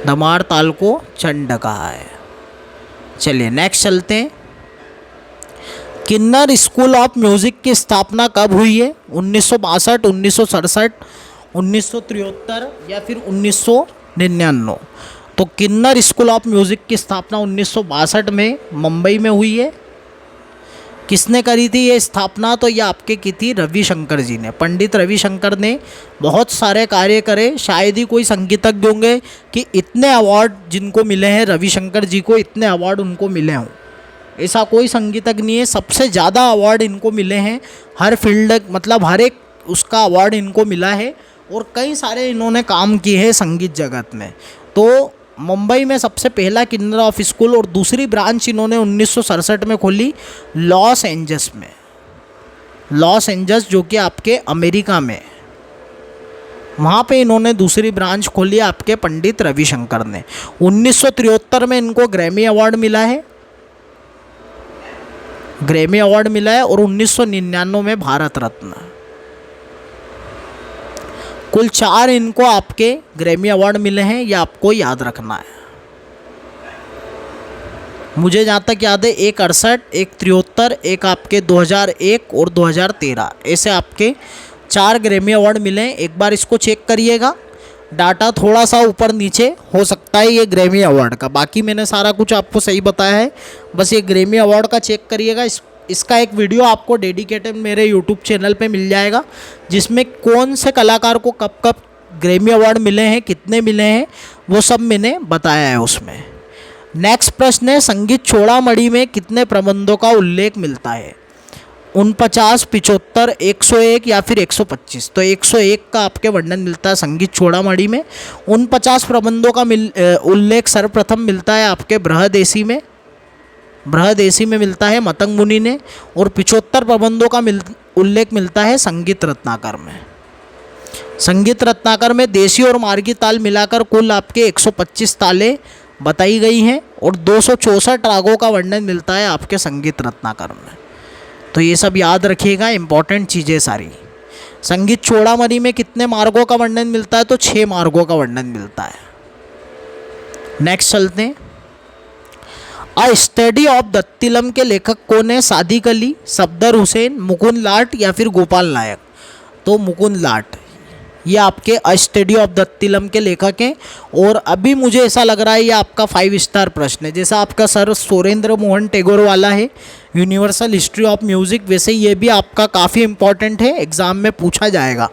धमार ताल को चंड कहा है। चलिए नेक्स्ट चलते हैं। किन्नर स्कूल ऑफ म्यूज़िक की स्थापना कब हुई है? 1962, 1967, 1973 या फिर 1999। तो किन्नर स्कूल ऑफ म्यूज़िक की स्थापना 1962 में मुंबई में हुई है। किसने करी थी ये स्थापना? तो ये आपके की थी रविशंकर जी ने। पंडित रविशंकर ने बहुत सारे कार्य करे। शायद ही कोई संगीतज्ञ होंगे कि इतने अवार्ड जिनको मिले हैं, रविशंकर जी को इतने अवार्ड उनको मिले हों। ऐसा कोई संगीतज्ञ नहीं है। सबसे ज़्यादा अवार्ड इनको मिले हैं हर फील्ड, मतलब हर एक उसका अवार्ड इनको मिला है। और कई सारे इन्होंने काम किए हैं संगीत जगत में। तो मुंबई में सबसे पहला किन्नर ऑफ स्कूल, और दूसरी ब्रांच इन्होंने 1967 में खोली लॉस एंजल्स में। लॉस एंजल्स जो कि आपके अमेरिका में, वहाँ पे इन्होंने दूसरी ब्रांच खोली आपके पंडित रविशंकर ने। 1973 में इनको ग्रैमी अवार्ड मिला है, और 1999 में भारत रत्न। कुल 4 इनको आपके ग्रैमी अवार्ड मिले हैं, ये आपको याद रखना है। मुझे जहाँ तक याद है, एक 68, एक 73, एक आपके 2001 और 2013, ऐसे आपके 4 ग्रैमी अवार्ड मिले हैं। एक बार इसको चेक करिएगा, डाटा थोड़ा सा ऊपर नीचे हो सकता है ये ग्रैमी अवार्ड का। बाकी मैंने सारा कुछ आपको सही बताया है, बस ये ग्रैमी अवार्ड का चेक करिएगा। इसका एक वीडियो आपको डेडिकेटेड मेरे यूट्यूब चैनल पे मिल जाएगा, जिसमें कौन से कलाकार को कब कब ग्रैमी अवार्ड मिले हैं, कितने मिले हैं, वो सब मैंने बताया है उसमें। नेक्स्ट प्रश्न है, संगीत चूड़ामणि में कितने प्रबंधों का उल्लेख मिलता है? 49, 75, 101 या फिर 125। तो 101 का आपके वर्णन मिलता है संगीत चूड़ामणि में। 49 प्रबंधों का उल्लेख सर्वप्रथम मिलता है आपके बृहदेशी में मिलता है मतंग मुनि ने। और 75 प्रबंधों का उल्लेख मिलता है संगीत रत्नाकर में। संगीत रत्नाकर में देशी और मार्गी ताल मिलाकर कुल आपके 125 तालें बताई गई हैं, और 264 रागों का वर्णन मिलता है आपके संगीत रत्नाकर में। तो ये सब याद रखिएगा, इंपॉर्टेंट चीज़ें सारी। संगीत चूड़ामणि में कितने मार्गों का वर्णन मिलता है? तो 6 मार्गों का वर्णन मिलता है। नेक्स्ट चलते हैं। अ स्टडी ऑफ दत्तिलम के लेखक कौन है? सादिक अली, सफदर हुसैन, मुकुंद लाट या फिर गोपाल नायक। तो मुकुंद लाट, ये आपके अ स्टडी ऑफ दत्तिलम के लेखक हैं। और अभी मुझे ऐसा लग रहा है ये आपका 5 स्टार प्रश्न है। जैसा आपका सर सुरेंद्र मोहन टैगोर वाला है यूनिवर्सल हिस्ट्री ऑफ म्यूज़िक, वैसे ये भी आपका काफ़ी इंपॉर्टेंट है, एग्ज़ाम में पूछा जाएगा।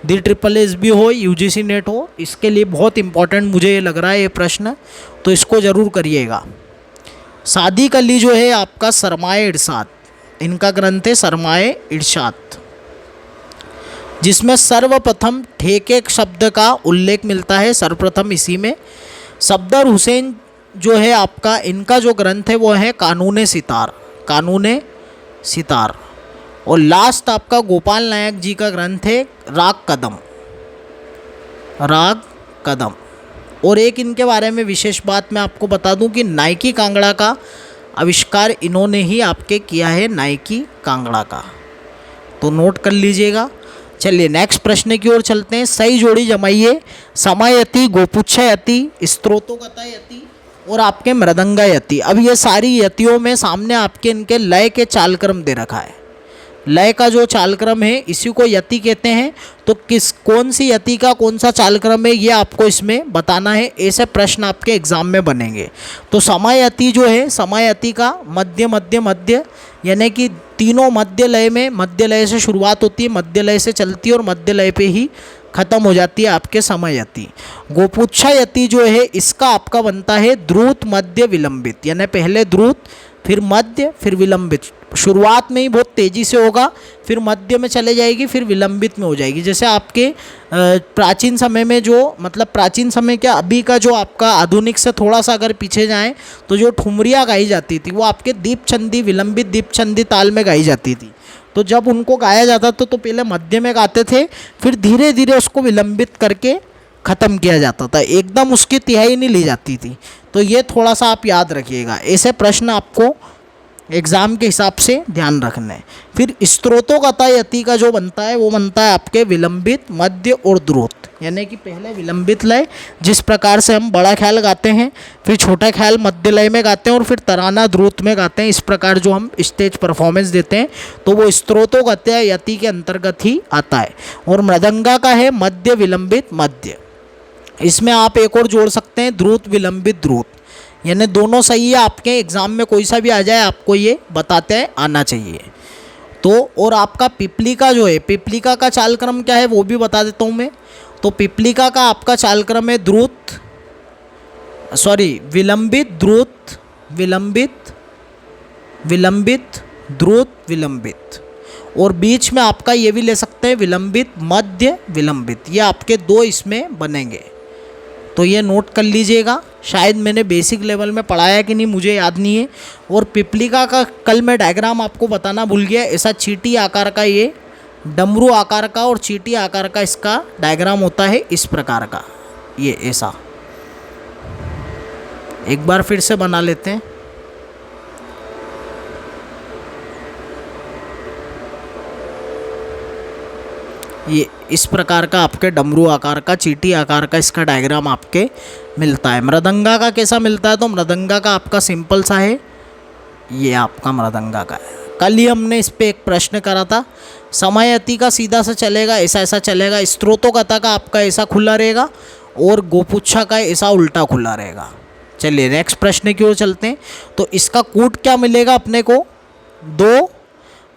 DSSS भी हो, UGC नेट हो, इसके लिए बहुत इंपॉर्टेंट मुझे ये लग रहा है ये प्रश्न, तो इसको ज़रूर करिएगा। सादिक अली जो है आपका सरमाए इरशाद, इनका ग्रंथ है सरमाए इरशाद, जिसमें सर्वप्रथम ठेके शब्द का उल्लेख मिलता है, सर्वप्रथम इसी में। सफदर हुसैन जो है आपका, इनका जो ग्रंथ है वो है कानून सितार, कानून सितार। और लास्ट आपका गोपाल नायक जी का ग्रंथ है राग कदम, राग कदम। और एक इनके बारे में विशेष बात मैं आपको बता दूं कि नाइकी कांगड़ा का आविष्कार इन्होंने ही आपके किया है, नाइकी कांगड़ा का, तो नोट कर लीजिएगा। चलिए नेक्स्ट प्रश्न की ओर चलते हैं। सही जोड़ी जमाइए। समायति, गोपुच्छा यति, स्त्रोतोकता यति और आपके मृदंगा यति। अब ये सारी यतियों में सामने आपके इनके लय के चालक्रम दे रखा है। लय का जो चालक्रम है इसी को यति कहते हैं। तो कौन सी यति का कौन सा चालक्रम है ये आपको इसमें बताना है। ऐसे प्रश्न आपके एग्जाम में बनेंगे। तो समायति जो है, समायति का मध्य मध्य मध्य, यानी कि तीनों मध्य लय में, मध्य लय से शुरुआत होती है, मध्य लय से चलती है और मध्य लय पे ही खत्म हो जाती है आपके समयति। गोपुच्छा यति जो है इसका आपका बनता है द्रुत मध्य विलंबित, यानी पहले द्रुत फिर मध्य फिर विलंबित। शुरुआत में ही बहुत तेज़ी से होगा, फिर मध्य में चले जाएगी, फिर विलंबित में हो जाएगी। जैसे आपके प्राचीन समय में जो, मतलब प्राचीन समय क्या, अभी का जो आपका आधुनिक से थोड़ा सा अगर पीछे जाएं तो जो ठुमरियाँ गाई जाती थी वो आपके दीपचंदी, विलंबित दीपचंदी ताल में गाई जाती थी। तो जब उनको गाया जाता था तो पहले मध्य में गाते थे, फिर धीरे धीरे उसको विलंबित करके ख़त्म किया जाता था, एकदम उसकी तिहाई नहीं ली जाती थी। तो ये थोड़ा सा आप याद रखिएगा, ऐसे प्रश्न आपको एग्ज़ाम के हिसाब से ध्यान रखना है। फिर स्त्रोतोकता यति का जो बनता है वो बनता है आपके विलंबित, मध्य और द्रुत, यानी कि पहले विलंबित लय, जिस प्रकार से हम बड़ा ख्याल गाते हैं, फिर छोटा ख्याल मध्य लय में गाते हैं और फिर तराना द्रुत में गाते हैं। इस प्रकार जो हम स्टेज परफॉर्मेंस देते हैं तो वो स्त्रोतोकता यति के अंतर्गत ही आता है। और मृदंगा का है मध्य विलंबित मध्य। इसमें आप एक और जोड़ सकते हैं द्रुत विलंबित द्रुत, यानी दोनों सही है। आपके एग्ज़ाम में कोई सा भी आ जाए आपको ये बताते हैं आना चाहिए। तो और आपका पिपलिका जो है, पिपलिका का चालक्रम क्या है वो भी बता देता हूँ मैं। तो पिपलिका का आपका चालक्रम है द्रुत, विलंबित द्रुत विलंबित, विलंबित द्रुत विलंबित। और बीच में आपका ये भी ले सकते हैं विलंबित मध्य विलंबित। ये आपके दो इसमें बनेंगे, तो ये नोट कर लीजिएगा। शायद मैंने बेसिक लेवल में पढ़ाया कि नहीं मुझे याद नहीं है। और पिपलिका का कल मैं डायग्राम आपको बताना भूल गया। ऐसा चींटी आकार का, ये डमरू आकार का और चींटी आकार का इसका डायग्राम होता है, इस प्रकार का, ये ऐसा। एक बार फिर से बना लेते हैं। ये इस प्रकार का आपके डमरू आकार का, चींटी आकार का इसका डायग्राम आपके मिलता है। मृदंगा का कैसा मिलता है? तो मृदंगा का आपका सिंपल सा है, ये आपका मृदंगा का है। कल ही हमने इस पे एक प्रश्न करा था। समायति का सीधा सा चलेगा, ऐसा ऐसा चलेगा। स्त्रोतोकता का आपका ऐसा खुला रहेगा और गोपुच्छा का ऐसा उल्टा खुला रहेगा। चलिए नेक्स्ट प्रश्न की ओर चलते हैं। तो इसका कूट क्या मिलेगा अपने को? 2,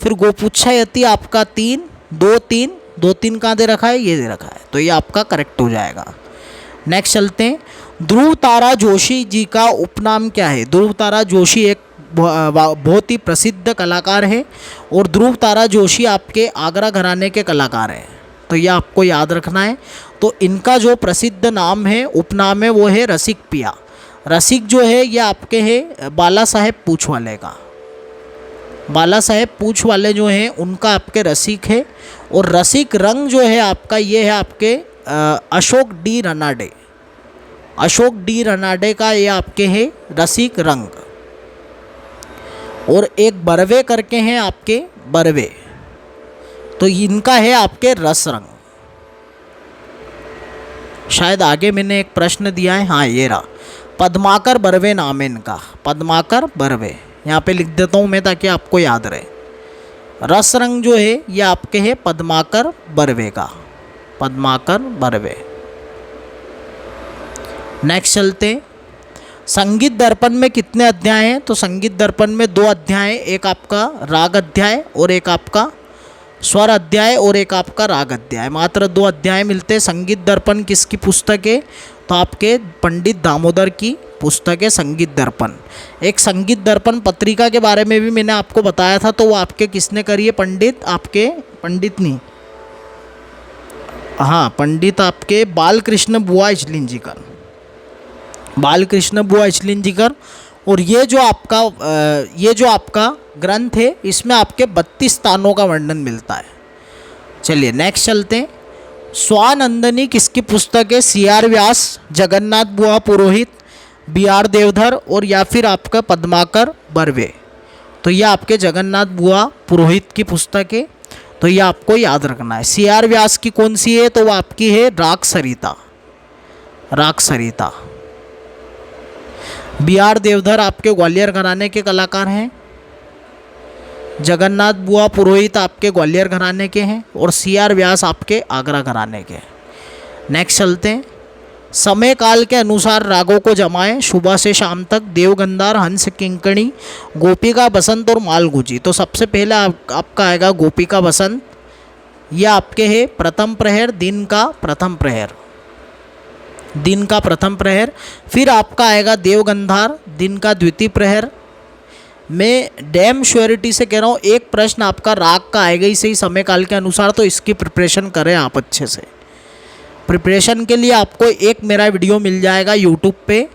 फिर गोपुच्छा यति आपका 3, 2 3, 2 3 कहाँ दे रखा है? ये दे रखा है, तो ये आपका करेक्ट हो जाएगा। नेक्स्ट चलते हैं। ध्रुव तारा जोशी जी का उपनाम क्या है? ध्रुव तारा जोशी एक बहुत ही प्रसिद्ध कलाकार है और ध्रुव तारा जोशी आपके आगरा घराने के कलाकार हैं, तो ये आपको याद रखना है। तो इनका जो प्रसिद्ध नाम है, उपनाम है, वो है रसिक पिया। रसिक जो है ये आपके है बाला साहेब पूछ वाले का। बाला साहेब पूछ वाले जो हैं उनका आपके रसिक है। और रसिक रंग जो है आपका, ये है आपके अशोक डी रनाडे। अशोक डी रनाडे का ये आपके है रसिक रंग। और एक बरवे करके हैं आपके बरवे, तो इनका है आपके रस रंग। शायद आगे मैंने एक प्रश्न दिया है, हाँ ये रहा। पद्माकर बरवे नाम है इनका, पद्माकर बरवे। यहाँ पे लिख देता हूँ मैं ताकि आपको याद रहे। रस रंग जो है ये आपके है पद्माकर बरवे का। पद्माकर बर्वे। नेक्स्ट चलते हैं, संगीत दर्पण में कितने अध्याय हैं? तो संगीत दर्पण में 2 अध्याय हैं, एक आपका राग अध्याय और एक आपका स्वर अध्याय और एक आपका राग अध्याय, मात्र 2 अध्याय मिलते हैं। संगीत दर्पण किसकी पुस्तक है? तो आपके पंडित दामोदर की पुस्तक है संगीत दर्पण। एक संगीत दर्पण पत्रिका के बारे में भी मैंने आपको बताया था, तो वो आपके किसने करी है? पंडित आपके बालकृष्ण बुआ इचलिंजीकर, बालकृष्ण बुआ इचलिंजीकर। और ये जो आपका ग्रंथ है, इसमें आपके 32 स्थानों का वर्णन मिलता है। चलिए नेक्स्ट चलते हैं, स्वानंदनी किसकी पुस्तक है? CR व्यास, जगन्नाथ बुआ पुरोहित, BR देवधर और या फिर आपका पद्माकर बर्वे। तो ये आपके जगन्नाथ बुआ पुरोहित की पुस्तक है, तो ये आपको याद रखना है। CR व्यास की कौन सी है? तो वो आपकी है राग सरिता। BR देवधर आपके ग्वालियर घराने के कलाकार हैं, जगन्नाथ बुआ पुरोहित आपके ग्वालियर घराने के हैं और CR व्यास आपके आगरा घराने के हैं। नेक्स्ट चलते हैं, समय काल के अनुसार रागों को जमाएं सुबह से शाम तक। देवगंधार, हंस किंकणी, गोपिका बसंत और मालगुजी। तो सबसे पहले आपका आएगा गोपिका बसंत, यह आपके है प्रथम प्रहर, दिन का प्रथम प्रहर। फिर आपका आएगा देवगंधार, दिन का द्वितीय प्रहर। मैं डैम श्योरिटी से कह रहा हूँ, एक प्रश्न आपका राग का आएगा ही सही समय काल के अनुसार, तो इसकी प्रिपरेशन करें आप अच्छे से। प्रिपरेशन के लिए आपको एक मेरा वीडियो मिल जाएगा यूट्यूब पे,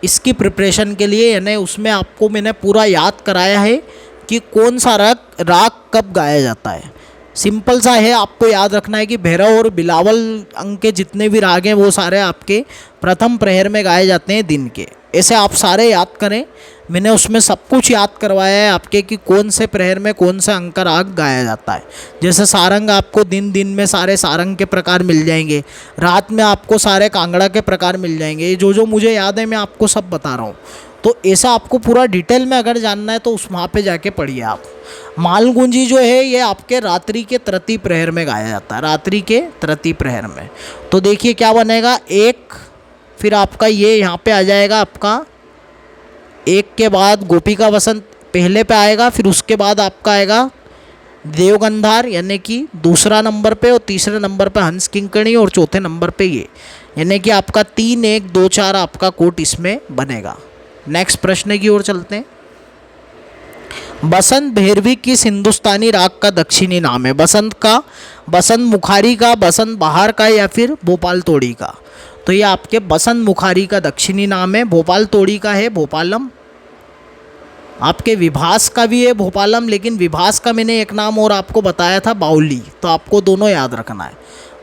इसकी प्रिपरेशन के लिए, यानी उसमें आपको मैंने पूरा याद कराया है कि कौन सा राग कब गाया जाता है। सिंपल सा है, आपको याद रखना है कि भैरव और बिलावल अंग के जितने भी राग हैं वो सारे आपके प्रथम प्रहर में गाए जाते हैं दिन के। ऐसे आप सारे याद करें, मैंने उसमें सब कुछ याद करवाया है आपके कि कौन से प्रहर में कौन सा अंक का राग गाया जाता है। जैसे सारंग आपको दिन में सारे सारंग के प्रकार मिल जाएंगे, रात में आपको सारे कांगड़ा के प्रकार मिल जाएंगे। जो मुझे याद है मैं आपको सब बता रहा हूँ। तो ऐसा आपको पूरा डिटेल में अगर जानना है तो वहाँ पे जाके पढ़िए आप। मालगुंजी जो है ये आपके रात्रि के तृतीय प्रहर में गाया जाता है, रात्रि के तृतीय प्रहर में। तो देखिए क्या बनेगा, एक, फिर आपका ये यहाँ पे आ जाएगा आपका, एक के बाद गोपिका बसंत पहले पे आएगा, फिर उसके बाद आपका आएगा देवगंधार यानी कि दूसरा नंबर पे, और तीसरे नंबर पे हंस किंकणी और चौथे नंबर पे ये, यानी कि आपका 3 1 2 4 आपका कोट इसमें बनेगा। नेक्स्ट प्रश्न की ओर चलते हैं, बसंत भैरवी किस हिंदुस्तानी राग का दक्षिणी नाम है? बसंत का, बसंत मुखारी का, बसंत बहार का या फिर भोपाल तोड़ी का? तो ये आपके बसंत मुखारी का दक्षिणी नाम है। भोपाल तोड़ी का है भोपालम। आपके विभास का भी है भोपालम, लेकिन विभास का मैंने एक नाम और आपको बताया था बाउली, तो आपको दोनों याद रखना है।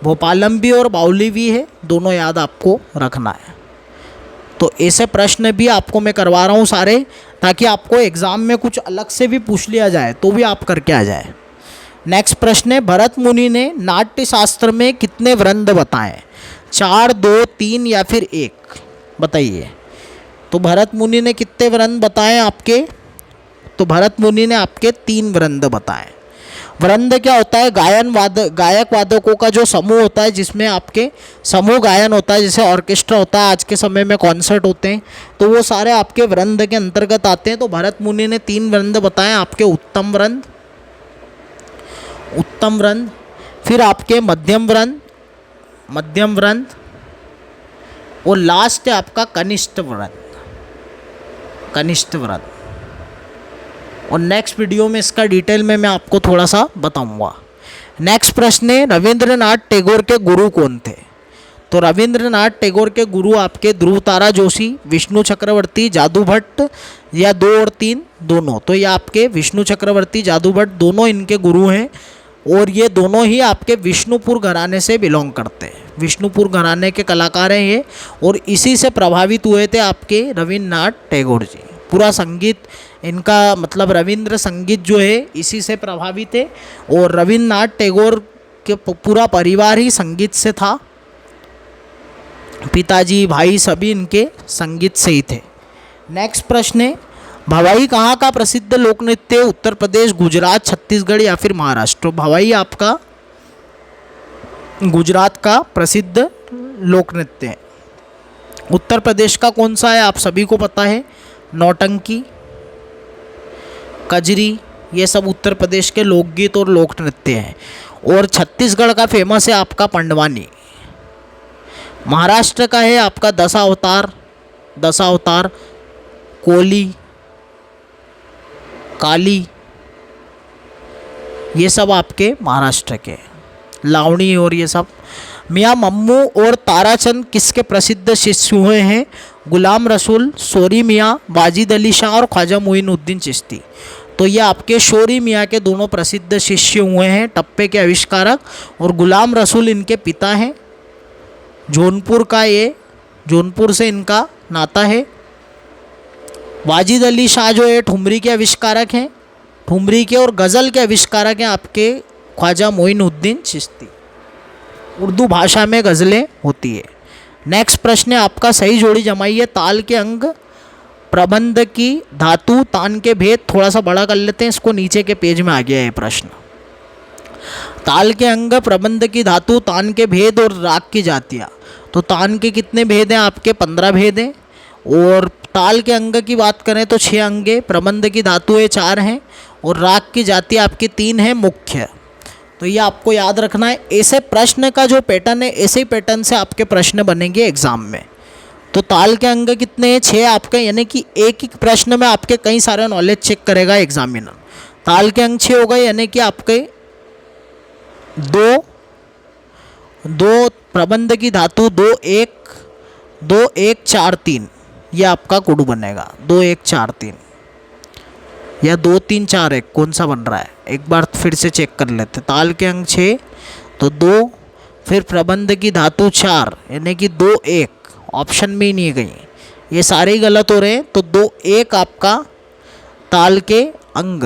भोपालम भी और बाउली भी है, दोनों याद आपको रखना है। तो ऐसे प्रश्न भी आपको मैं करवा रहा हूँ सारे, ताकि आपको एग्ज़ाम में कुछ अलग से भी पूछ लिया जाए तो भी आप करके आ जाए। नेक्स्ट प्रश्न है, भरत मुनि ने नाट्य शास्त्र में कितने वृंद बताए? 4 2 3 या फिर 1? बताइए। तो भरत मुनि ने कितने वृंद बताए आपके? तो भरत मुनि ने आपके 3 वृंद बताए। वृंद क्या होता है? गायक वादकों का जो समूह होता है, जिसमें आपके समूह गायन होता है, जैसे ऑर्केस्ट्रा होता है, आज के समय में कॉन्सर्ट होते हैं, तो वो सारे आपके वृंद के अंतर्गत आते हैं। तो भरत मुनि ने 3 वृंद बताए आपके, उत्तम वृंद, फिर आपके मध्यम वृंद और लास्ट है आपका कनिष्ठ वृंद। और नेक्स्ट वीडियो में इसका डिटेल में मैं आपको थोड़ा सा बताऊंगा। नेक्स्ट प्रश्न है, रविंद्रनाथ टैगोर के गुरु कौन थे? तो रविंद्रनाथ टैगोर के गुरु आपके ध्रुव तारा जोशी, विष्णु चक्रवर्ती, जादू भट्ट, या 2 और 3 दोनों? तो ये आपके विष्णु चक्रवर्ती, जादू भट्ट दोनों इनके गुरु हैं, और ये दोनों ही आपके विष्णुपुर घराने से बिलोंग करते हैं। विष्णुपुर घराने के कलाकार हैं ये, और इसी से प्रभावित हुए थे आपके रविन्द्रनाथ टैगोर जी। पूरा संगीत इनका, मतलब रविंद्र संगीत जो है इसी से प्रभावित है, और रविन्द्रनाथ टैगोर के पूरा परिवार ही संगीत से था। पिताजी, भाई सभी इनके संगीत से ही थे। नेक्स्ट प्रश्न है, भवाई कहाँ का प्रसिद्ध लोक नृत्य? उत्तर प्रदेश, गुजरात, छत्तीसगढ़ या फिर महाराष्ट्र? भवाई आपका गुजरात का प्रसिद्ध लोक नृत्य है। उत्तर प्रदेश का कौन सा है, आप सभी को पता है, नौटंकी, कजरी, ये सब उत्तर प्रदेश के लोकगीत और लोक नृत्य हैं। और छत्तीसगढ़ का फेमस है आपका पंडवानी। महाराष्ट्र का है आपका दशावतार, कोली, काली, ये सब आपके महाराष्ट्र के, लावणी और ये सब। मियाँ मम्मू और ताराचंद किसके प्रसिद्ध शिष्य हुए हैं, गुलाम रसूल, शोरी मियाँ, वाजिद अली शाह और ख्वाजा मोइनुद्दीन चिश्ती। तो ये आपके शोरी मियाँ के दोनों प्रसिद्ध शिष्य हुए हैं, टप्पे के आविष्कारक। और गुलाम रसूल इनके पिता हैं, जौनपुर से इनका नाता है। वाजिद अली शाह जो है ठुमरी के आविष्कारक हैं, ठुमरी के और गज़ल के आविष्कारक हैं आपके ख्वाजा मोइनुद्दीन चिश्ती। उर्दू भाषा में गज़लें होती है। नेक्स्ट प्रश्न है आपका, सही जोड़ी जमाइए। ताल के अंग, प्रबंध की धातु, तान के भेद। थोड़ा सा बड़ा कर लेते हैं इसको, नीचे के पेज में आ गया है प्रश्न। ताल के अंग, प्रबंध की धातु, तान के भेद और राग की जातियाँ। तो तान के कितने भेद हैं आपके, 15 भेद हैं। और ताल के अंग की बात करें तो 6 अंगे, प्रबंध की धातुएँ 4 हैं और राग की जाति आपकी 3 है मुख्य। तो ये आपको याद रखना है। ऐसे प्रश्न का जो पैटर्न है, ऐसे ही पैटर्न से आपके प्रश्न बनेंगे एग्जाम में। तो ताल के अंग कितने हैं, 6 आपके, यानी कि एक एक प्रश्न में आपके कई सारे नॉलेज चेक करेगा एग्जामिनर। ताल के अंग 6 हो गए, यानी कि आपके दो प्रबंध की धातु 2 1 4 3, ये आपका कुड बनेगा 2 1 4 3 या 2 3 4 1, कौन सा बन रहा है एक बार फिर से चेक कर लेते। ताल के अंग 6 तो 2, फिर प्रबंध की धातु 4 यानी कि 2 1, ऑप्शन में ही नहीं गई, ये सारे ही गलत हो रहे हैं। तो 2 1 आपका ताल के अंग,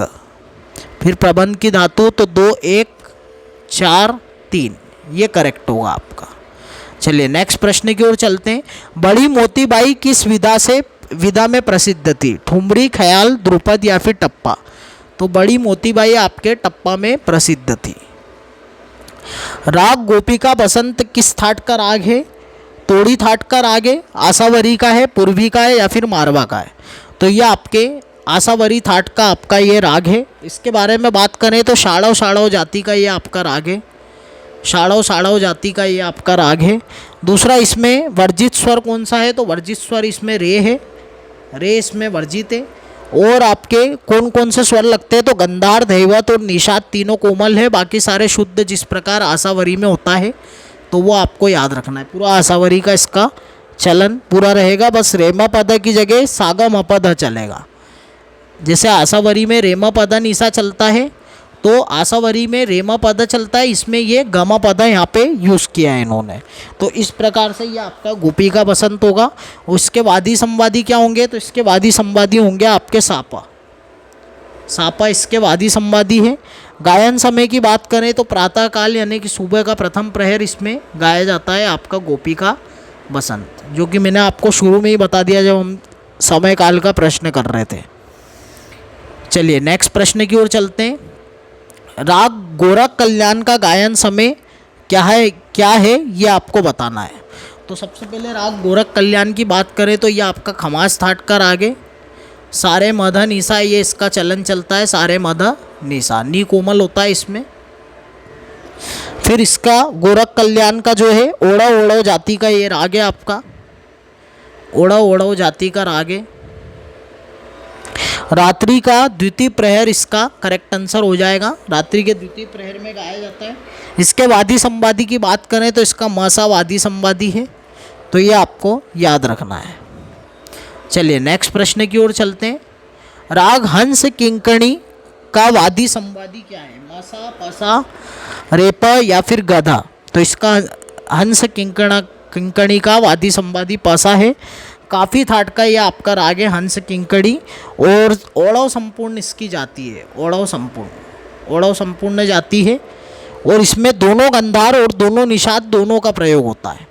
फिर प्रबंध की धातु तो 2 1 4 3, ये करेक्ट होगा आपका। चलिए नेक्स्ट प्रश्न की ओर चलते हैं। बड़ी मोतीबाई किस विधा में प्रसिद्ध थी, ठुमरी, ख्याल, ध्रुपद या फिर टप्पा। तो बड़ी मोतीबाई आपके टप्पा में प्रसिद्ध थी। राग गोपिका बसंत किस थाट का राग है, तोड़ी थाट का राग है, आसावरी का है, पूर्वी का है या फिर मारवा का है। तो ये आपके आसावरी थाट का आपका ये राग है। इसके बारे में बात करें तो शाड़व जाति का ये आपका राग है, शाड़व जाति का ये आपका राग है। दूसरा, इसमें वर्जित स्वर कौन सा है, तो वर्जित स्वर इसमें रे है, रे इसमें वर्जित है। और आपके कौन कौन से स्वर लगते हैं, तो गंधार, धैवत और निषाद तीनों कोमल है, बाकी सारे शुद्ध जिस प्रकार आसावरी में होता है। तो वो आपको याद रखना है, पूरा आसावरी का इसका चलन पूरा रहेगा। बस रेमा पद की जगह सागम अपद चलेगा। जैसे आसावरी में रेमा पद निशा चलता है, तो आसावरी में रेमा पद चलता है, इसमें ये गमा पद यहाँ पे यूज़ किया है इन्होंने। तो इस प्रकार से ये आपका गोपिका बसंत होगा। उसके वादी संवादी क्या होंगे, तो इसके वादी संवादी होंगे आपके सापा इसके वादी संवादी है। गायन समय की बात करें तो प्रातःकाल यानी कि सुबह का प्रथम प्रहर इसमें गाया जाता है आपका गोपिका बसंत, जो कि मैंने आपको शुरू में ही बता दिया जब हम समय काल का प्रश्न कर रहे थे। चलिए नेक्स्ट प्रश्न की ओर चलते हैं। राग गोरख कल्याण का गायन समय क्या है ये आपको बताना है। तो सबसे पहले राग गोरख कल्याण की बात करें तो ये आपका खमास थाट का राग है। सारे मध निशा ये इसका चलन चलता है, सारे मध निशा, नी कोमल होता है इसमें। फिर इसका गोरख कल्याण का जो है ओढ़व जाति का ये राग है आपका, ओढ़व जाति का राग है। रात्रि का द्वितीय प्रहर इसका करेक्ट आंसर हो जाएगा, रात्रि के द्वितीय प्रहर में गाया जाता है। इसके वादी संवादी की बात करें तो इसका मासा वादी संवादी है, तो ये आपको याद रखना है। चलिए नेक्स्ट प्रश्न की ओर चलते हैं। राग हंस किंकणी का वादी संवादी क्या है, मासा, पसा, रेप या फिर गधा। तो इसका हंस किंकणी का वादी संवादी पसा है। काफ़ी थाट का ये आपका राग है हंस किंकड़ी। और ओढ़व संपूर्ण इसकी जाति है, ओढ़व संपूर्ण जाति है। और इसमें दोनों गंधार और दोनों निषाद दोनों का प्रयोग होता है,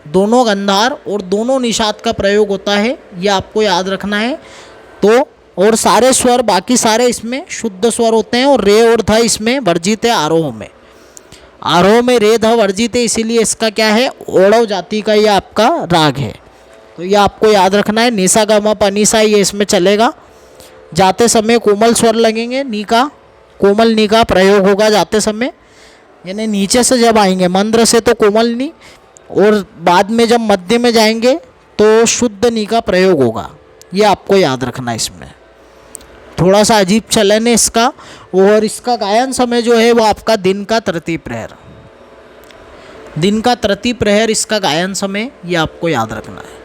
दोनों गंधार और दोनों निषाद का प्रयोग होता है, ये आपको याद रखना है। तो और सारे स्वर बाकी सारे इसमें शुद्ध स्वर होते हैं और रे और ध इसमें वर्जित है आरोह में। आरोह में रे ध वर्जित है, इसीलिए इसका क्या है, ओढ़व जाति का ये आपका राग है। तो ये आपको याद रखना है। निसा ग म प नि सा ये इसमें चलेगा। जाते समय कोमल स्वर लगेंगे, नी का कोमल नी का प्रयोग होगा जाते समय, यानी नीचे से जब आएंगे मंद्र से तो कोमल नी, और बाद में जब मध्य में जाएंगे तो शुद्ध नी का प्रयोग होगा। ये आपको याद रखना है। इसमें थोड़ा सा अजीब चलन है इसका। और इसका गायन समय जो है वो आपका दिन का तृतीय प्रहर, दिन का तृतीय प्रहर इसका गायन समय, ये आपको याद रखना है।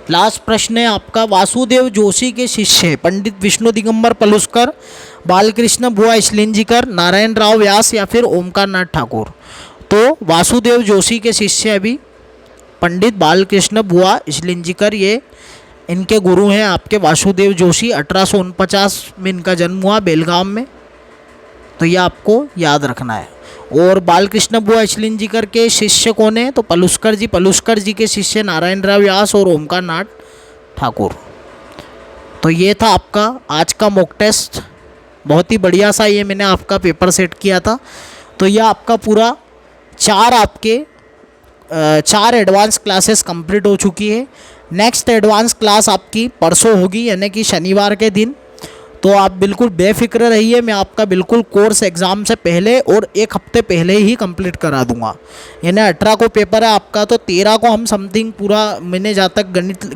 लास्ट प्रश्न है आपका, वासुदेव जोशी के शिष्य पंडित विष्णु दिगंबर पलुस्कर, बालकृष्ण बुआ इस्लिंजीकर, नारायण राव व्यास या फिर ओमकार नाथ ठाकुर। तो वासुदेव जोशी के शिष्य अभी पंडित बालकृष्ण बुआ इस्लिंजीकर, ये इनके गुरु हैं आपके वासुदेव जोशी। 1849 में इनका जन्म हुआ बेलगाम में। तो ये आपको याद रखना है। और बालकृष्ण बुआ इस्लिंजीकर के शिष्य कौन है, तो पलुस्कर जी। पलुस्कर जी के शिष्य नारायण राव व्यास और ओमकार नाथ ठाकुर। तो ये था आपका आज का मॉक टेस्ट। बहुत ही बढ़िया सा ये मैंने आपका पेपर सेट किया था। तो यह आपका पूरा 4 एडवांस क्लासेस कंप्लीट हो चुकी है। नेक्स्ट एडवांस क्लास आपकी परसों होगी, यानी कि शनिवार के दिन। तो आप बिल्कुल बेफिक्र रहिए, मैं आपका बिल्कुल कोर्स एग्ज़ाम से पहले और 1 हफ्ते पहले ही कंप्लीट करा दूंगा। यानी 18 को पेपर है आपका, तो 13 को हम समथिंग पूरा, मैंने जहाँ तक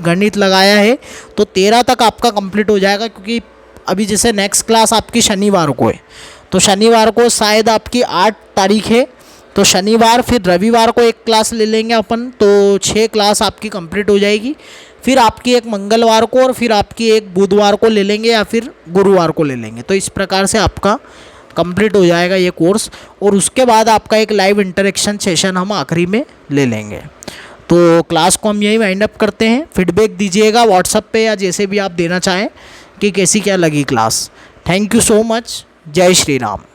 गणित लगाया है तो 13 तक आपका कंप्लीट हो जाएगा। क्योंकि अभी जैसे नेक्स्ट क्लास आपकी शनिवार को है, तो शनिवार को शायद आपकी 8 तारीख है, तो शनिवार फिर रविवार को 1 क्लास ले लेंगे अपन, तो 6 क्लास आपकी कंप्लीट हो जाएगी। फिर आपकी एक मंगलवार को और फिर आपकी एक बुधवार को ले लेंगे या फिर गुरुवार को ले लेंगे। तो इस प्रकार से आपका कंप्लीट हो जाएगा ये कोर्स। और उसके बाद आपका एक लाइव इंटरेक्शन सेशन हम आखिरी में ले लेंगे। तो क्लास को हम यही वाइंड अप करते हैं। फीडबैक दीजिएगा व्हाट्सएप पे या जैसे भी आप देना चाहें कि कैसी क्या लगी class. Thank you so much. जय श्री राम।